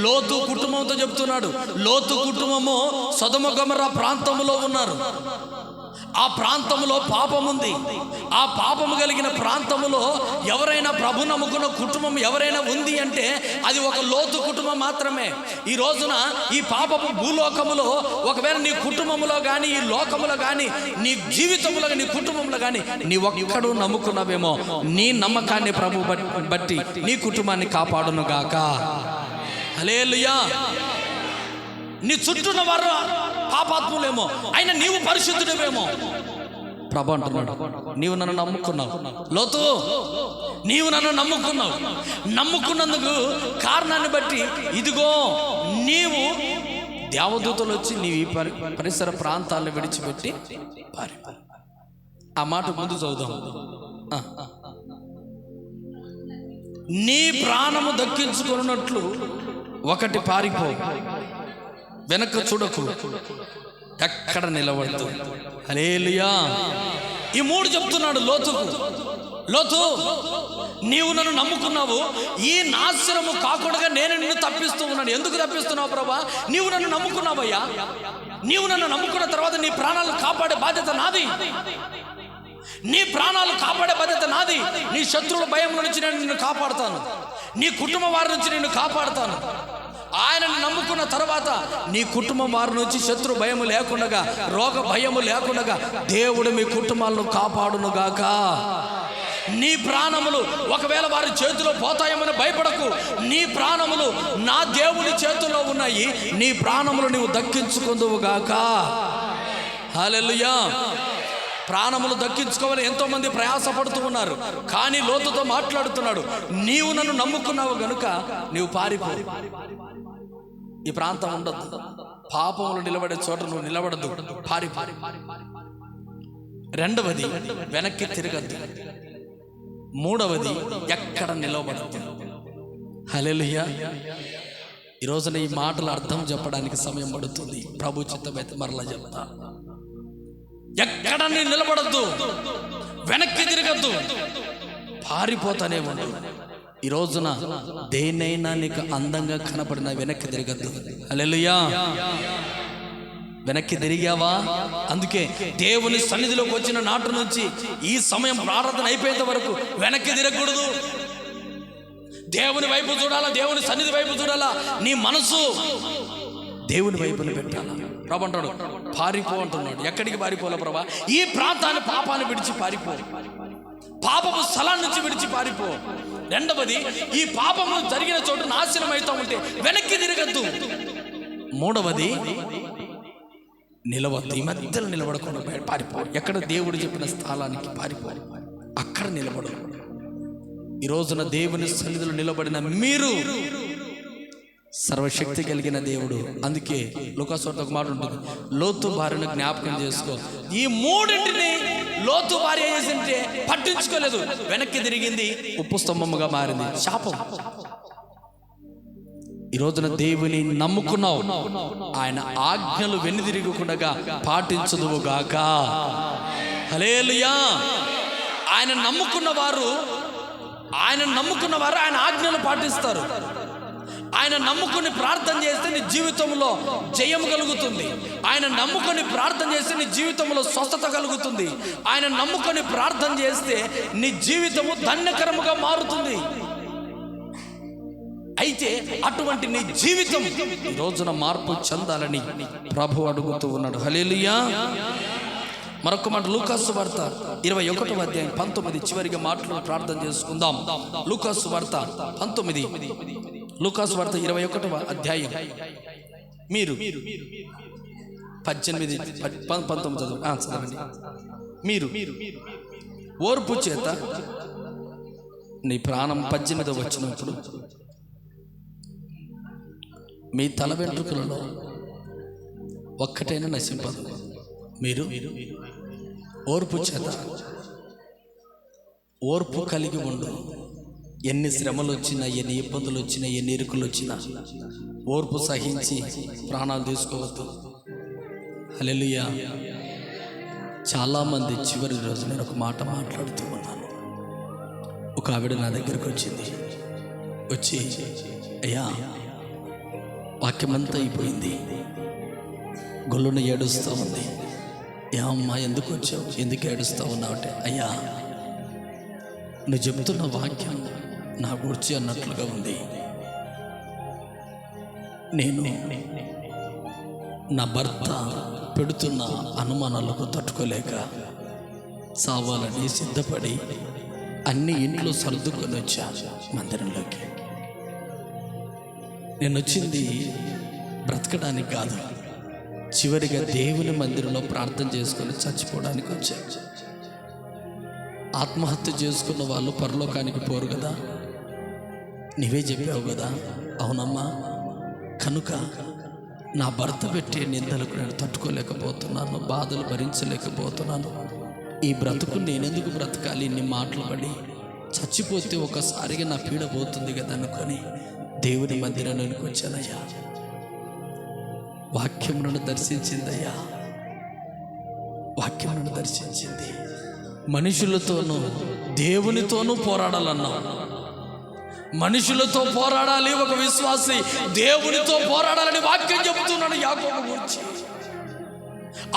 లోతు కుటుంబంతో చెప్తున్నాడు. లోతు కుటుంబము సొదొమ గొమొర్రా ప్రాంతంలో ఉన్నారు. ఆ ప్రాంతంలో పాపం ఉంది. ఆ పాపము కలిగిన ప్రాంతములో ఎవరైనా ప్రభు నమ్ముకున్న కుటుంబం ఎవరైనా ఉంది అంటే అది ఒక లోతు కుటుంబం మాత్రమే. ఈ రోజున ఈ పాపపు భూలోకములో ఒకవేళ నీ కుటుంబంలో కానీ ఈ లోకములో కానీ నీ జీవితంలో నీ కుటుంబంలో కానీ నీ ఒక్కడు నమ్ముకున్నావేమో, నీ నమ్మకాన్ని ప్రభు బట్టి నీ కుటుంబాన్ని కాపాడును గాక. హల్లెలూయా. నీ చుట్టూన్న వారు పాపాత్ములేమో, అయినా నీవు పరిశుద్ధుడేమో. ప్రభు అంటున్నాడు, నీవు నన్ను నమ్ముకున్నావు లోతు, నీవు నన్ను నమ్ముకున్నావు. నమ్ముకున్నందుకు కారణాన్ని బట్టి ఇదిగో నీవు దేవదూతలు వచ్చి నీవు పరిసర ప్రాంతాలను విడిచిపెట్టి పారిపో. ఆ మాట ముందు చదువుదాం. నీ ప్రాణము దక్కించుకున్నట్లు ఒకటి పారిపో, వెనక చూడకు, ఎక్కడ నిలబడదు. హల్లెలూయా. ఈ 3 చెప్తున్నాడు లోతుకు. లోతు, నీవు నన్ను నమ్ముకున్నావు, ఈ నాశనము కాకుండా నేను నిన్ను తప్పిస్తూ ఉన్నాను. ఎందుకు తప్పిస్తున్నావు ప్రభా? నీవు నన్ను నమ్ముకున్నావయ్యా. నీవు నన్ను నమ్ముకున్న తర్వాత నీ ప్రాణాలను కాపాడే బాధ్యత నాది. నీ ప్రాణాలు కాపాడే బాధ్యత నాది. నీ శత్రువుల భయం నుంచి నేను నిన్ను కాపాడుతాను, నీ కుటుంబం వారి నుంచి నిన్ను కాపాడుతాను. ఆయనను నమ్ముకున్న తర్వాత నీ కుటుంబం వారి నుంచి శత్రు భయము లేకుండా, రోగ భయము లేకుండా దేవుడు మీ కుటుంబాలను కాపాడును గాక. నీ ప్రాణములు ఒకవేళ వారి చేతిలో పోతాయేమని భయపడకు. నీ ప్రాణములు నా దేవుని చేతుల్లో ఉన్నాయి. నీ ప్రాణములు నీవు దక్కించుకుందువు గాక. హల్లెలూయా. ప్రాణములు దక్కించుకోవాలని ఎంతో మంది ప్రయాసపడుతూ ఉన్నారు. కానీ లోతుతో మాట్లాడుతున్నాడు, నీవు నన్ను నమ్ముకున్నావు గనుక నీవు పారిపో. ఈ ప్రాంతం ఉండదు, పాపములు నిలబడే చోట నువ్వు నిలబడద్దు, పారిపో. రెండవది, వెనక్కి తిరగద్దు. మూడవది, ఎక్కడ నిలబడద్దు. హల్లెలూయా. ఈ రోజున ఈ మాటల అర్థం చెప్పడానికి సమయం పడుతుంది. ప్రభు చిత్తమైతే మరలా చెప్తా. ఎక్కడ నిలబడద్దు, వెనక్కి తిరగద్దు, పారిపోతానే ఉండు. ఈ రోజున దేన్నైనా నీకు అందంగా కనపడిన వెనక్కి తిరగద్దు. హల్లెలూయా. వెనక్కి తిరిగావా? అందుకే దేవుని సన్నిధిలోకి వచ్చిన నాటి నుంచి ఈ సమయం ప్రార్థన అయిపోయేంత వరకు వెనక్కి తిరగకూడదు. దేవుని వైపు చూడాలా, దేవుని సన్నిధి వైపు చూడాలా. నీ మనసు దేవుని వైపుని పెట్టాలా. ప్రభు అంటాడు, పారిపో అంటున్నాడు. ఎక్కడికి పారిపోలే ప్రభా? ఈ ప్రాంతాన్ని, పాపాన్ని విడిచి పారిపో. పాపపు స్థలాన్ని నుంచి విడిచి పారిపో. రెండవది, ఈ పాపము జరిగిన చోటు నాశనం అవుతూ ఉంటే వెనక్కి తిరగద్దు. మూడవది, నిలవద్దు. ఈ మధ్యలో నిలబడకుండా పారిపో. ఎక్కడ దేవుడు చెప్పిన స్థలానికి పారిపో, అక్కడ నిలబడు. ఈ రోజున దేవుని సన్నిధిలో నిలబడిన మీరు సర్వశక్తి కలిగిన దేవుడు. అందుకే లూకాసు వార్త ఒక మాట ఉంటుంది, లోతు భార్యను జ్ఞాపకం చేసుకో. ఈ మూడింటిని లోతు భార్య చేసింటే పట్టించుకోలేదు, వెనక్కి తిరిగింది, ఉప్పు స్తంభముగా మారింది. శాపం. ఈ రోజున దేవుని నమ్ముకున్నావు, ఆయన ఆజ్ఞలు వెన్నుదిరగకుండా పాటించదువుగాక. హల్లెలూయా. ఆయన నమ్ముకున్న వారు ఆయన ఆజ్ఞలు పాటిస్తారు. ఆయన నమ్ముకుని ప్రార్థన చేస్తే నీ జీవితంలో జయం కలుగుతుంది. ఆయన నమ్ముకొని ప్రార్థన చేస్తే నీ జీవితంలో స్వస్థత కలుగుతుంది. ఆయన నమ్ముకొని ప్రార్థన చేస్తే నీ జీవితము ధన్యకరముగా మారుతుంది. అయితే అటువంటి నీ జీవితం ఈ రోజున మార్పు చెందాలని ప్రభు అడుగుతూ ఉన్నాడు. హల్లెలూయా. మరొక మాట, లూకాసు వార్త 21వ అధ్యాయం 19 చివరిగా మాటలు ప్రార్థన చేసుకుందాం. లూకాసు వార్త 19, లూకాసు వార్త 21వ అధ్యాయం మీరు 18, 19 చదవండి. మీరు ఓర్పు చేత నీ ప్రాణం 18 వచ్చినప్పుడు మీ తల వెంట్రుకలలో ఒక్కటైనా నశింపదు. మీరు ఓర్పు చేత, ఓర్పు కలిగి ఉండు. ఎన్ని శ్రమలు వచ్చినా, ఎన్ని ఇబ్బందులు వచ్చినా, ఎన్ని ఇరుకులు వచ్చినా ఓర్పు సహించి ప్రాణాలు తీసుకోవద్దు. హల్లెలూయా. చాలామంది చివరి రోజు నేను ఒక మాట మాట్లాడుతూ ఉన్నాను. ఒక ఆవిడ నా దగ్గరకు వచ్చి అయ్యా, వాక్యమంతా అయిపోయింది, గొల్లును ఏడుస్తూ ఉంది. ఏమమ్మా ఎందుకు వచ్చావు, ఎందుకు ఏడుస్తూ ఉన్నావు అంటే, అయ్యా నువ్వు చెబుతున్న వాక్యం నా గురించి అన్నట్లుగా ఉంది. నేను నా భర్త పెడుతున్న అనుమానాలకు తట్టుకోలేక సావాలని సిద్ధపడి అన్ని ఇంట్లో సర్దుకొని వచ్చా మందిరంలోకి. నేను వచ్చింది బ్రతకడానికి కాదు, చివరిగా దేవుని మందిరంలో ప్రార్థన చేసుకొని చచ్చిపోవడానికి వచ్చాను. ఆత్మహత్య చేసుకున్న వాళ్ళు పరలోకానికి పోరు కదా, నీవే చెప్పావు కదా. అవునమ్మా. కనుక నా భర్త పెట్టే నిందలకు నేను తట్టుకోలేకపోతున్నాను, బాధలు భరించలేకపోతున్నాను. ఈ బ్రతుకు నేనెందుకు బ్రతకాలి, ఇన్ని మాటలు పడి చచ్చిపోతే ఒకసారిగా నా పీడ పోతుంది కదా అనుకొని దేవుని మందిరానికి వచ్చానయ్యా. వాక్యం నన్ను దర్శించిందయ్యా, వాక్యం నన్ను దర్శించింది. మనుషులతోనూ దేవునితోనూ పోరాడాలన్నా, మనుషులతో పోరాడాలి ఒక విశ్వాసి, దేవునితో పోరాడాలని వాక్యం చెబుతున్నాడు యాకోబు గురించి.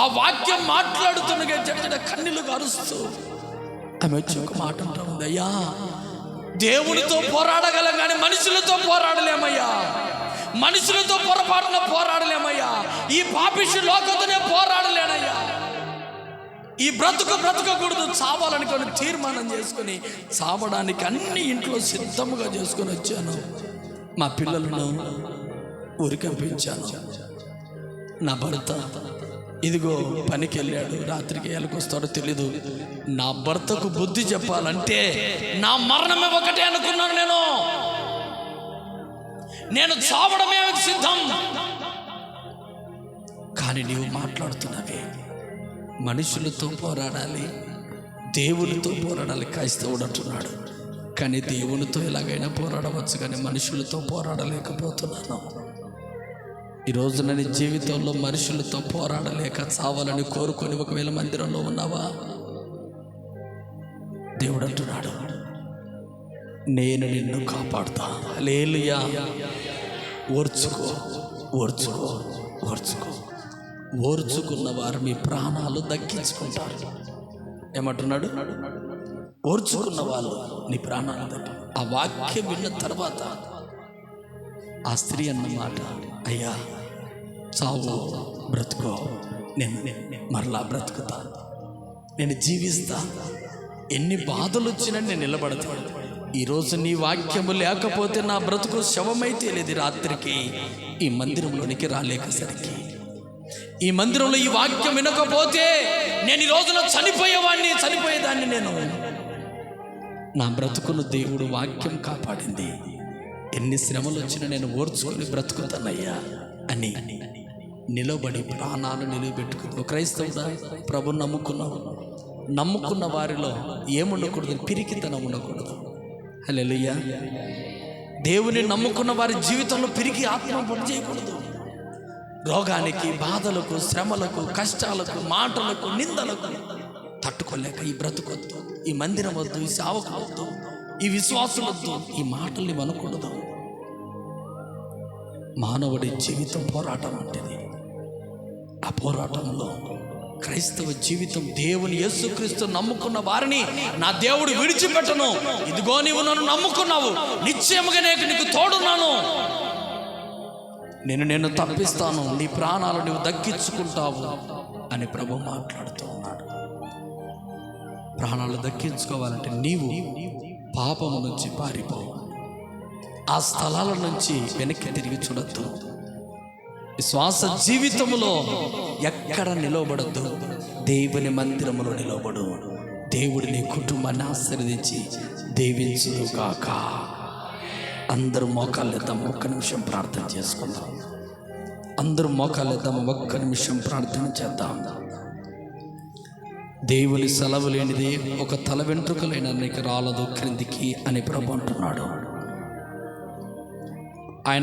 ఆ వాక్యం మాట్లాడుతుండగా జడ కన్నీళ్లు కారుస్తూ ఆమె వచ్చి ఒక మాట అంటూ ఉంది, అయ్యా దేవునితో పోరాడగలం కానీ మనుషులతో పోరాడలేమయ్యా, మనుషులతో పొరపాటున పోరాడలేమయ్యా, ఈ పాపిష్టి లోకంతోనే పోరాడలేనయ్యా. ఈ బ్రతకకూడదు, చావాలనుకొని తీర్మానం చేసుకుని చావడానికి అన్ని ఇంట్లో సిద్ధముగా చేసుకొని వచ్చాను. మా పిల్లలను ఊరికంపించాను. నా భర్త ఇదిగో పనికి వెళ్ళాడు, రాత్రికి ఎలాగొస్తాడో తెలీదు. నా భర్తకు బుద్ధి చెప్పాలంటే నా మరణమే ఒకటే అనుకున్నాను. నేను చావడమే సిద్ధం. కానీ నీవు మాట్లాడుతున్నవే మనుషులతో పోరాడాలి, దేవునితో పోరాడాలి క్రైస్తవుడు అంటున్నాడు. కానీ దేవునితో ఎలాగైనా పోరాడవచ్చు, కానీ మనుషులతో పోరాడలేకపోతున్నాను. ఈరోజు నేను జీవితంలో మనుషులతో పోరాడలేక చావాలని కోరుకొని ఒకవేళ మందిరంలో ఉన్నావా, దేవుడు అంటున్నాడు నేను నిన్ను కాపాడుతా. హల్లెలూయా. ఓర్చుకో, ఓర్చుకో, ఓర్చుకో. ఓర్చుకున్న వారు మీ ప్రాణాలు దక్కించుకుంటారు. ఏమంటున్నాడు? ఓర్చుకున్న వాళ్ళు నీ ప్రాణాలు దక్కి. ఆ వాక్యం విన్న తర్వాత ఆ స్త్రీ అన్నమాట, అయ్యా చావు బ్రతుకో, నేను మరలా బ్రతుకుతా, నేను జీవిస్తా, ఎన్ని బాధలు వచ్చినా నేను నిలబడతాను. ఈరోజు నీ వాక్యము లేకపోతే నా బ్రతుకు శవమైతే లేదు. రాత్రికి ఈ మందిరంలోనికి రాలేకసరికి, ఈ మందిరంలో ఈ వాక్యం వినకపోతే నేను ఈ రోజున చనిపోయేదాన్ని. నేను నా బ్రతుకును దేవుడు వాక్యం కాపాడింది. ఎన్ని శ్రమలు వచ్చినా నేను ఓర్చుకొని బ్రతుకుతానయ్యా అని నిలబడి ప్రాణాలు నిలబెట్టుకుని క్రైస్తవుడా, ప్రభు నమ్ముకున్న వారిలో ఏముండకూడదు, పిరికితనం ఉండకూడదు. హల్లెలూయా. దేవుని నమ్ముకున్న వారి జీవితంలో పిరికి ఆత్మ పని చేయకూడదు. రోగానికి, బాధలకు, శ్రమలకు, కష్టాలకు, మాటలకు, నిందలకు తట్టుకోలేక ఈ బ్రతుకొద్దు, ఈ మందిరం వద్దు, ఈ సేవకు వద్దు, ఈ విశ్వాసం వద్దు, ఈ మాటల్ని అనకూడదు. మానవుడి జీవితం పోరాటం ఉంటుంది. ఆ పోరాటంలో క్రైస్తవ జీవితం, దేవుని యేసుక్రీస్తు నమ్ముకున్న వారిని నా దేవుడు విడిచిపెట్టను. ఇదిగో నీవు నన్ను నమ్ముకున్నావు, నిశ్చయముగా నీకు తోడున్నాను, నేను తప్పిస్తాను, నీ ప్రాణాలు నువ్వు దక్కించుకుంటావు అని ప్రభు మాట్లాడుతూ ఉన్నాడు. ప్రాణాలు దక్కించుకోవాలంటే నీవు పాపము నుంచి పారిపో, ఆ స్థలాల నుంచి వెనక్కి తిరిగి చూడొద్దు. శ్వాస జీవితములో ఎక్కడ నిలవబడద్దు, దేవుని మందిరములో నిలవబడు. దేవుడు నీ కుటుంబాన్ని ఆశీర్వదించి దీవించును గాక. అందరూ మోకాళ్ళెద్దాం, ఒక్క నిమిషం ప్రార్థన చేసుకుందాం. అందరూ మోకాళ్ళెద్దాం, ఒక్క నిమిషం ప్రార్థన చేద్దాం. దేవుని సెలవు లేనిది ఒక తల వెంట్రుకలైన నీకు రాలదు క్రిందికి అని ప్రభు అంటున్నాడు.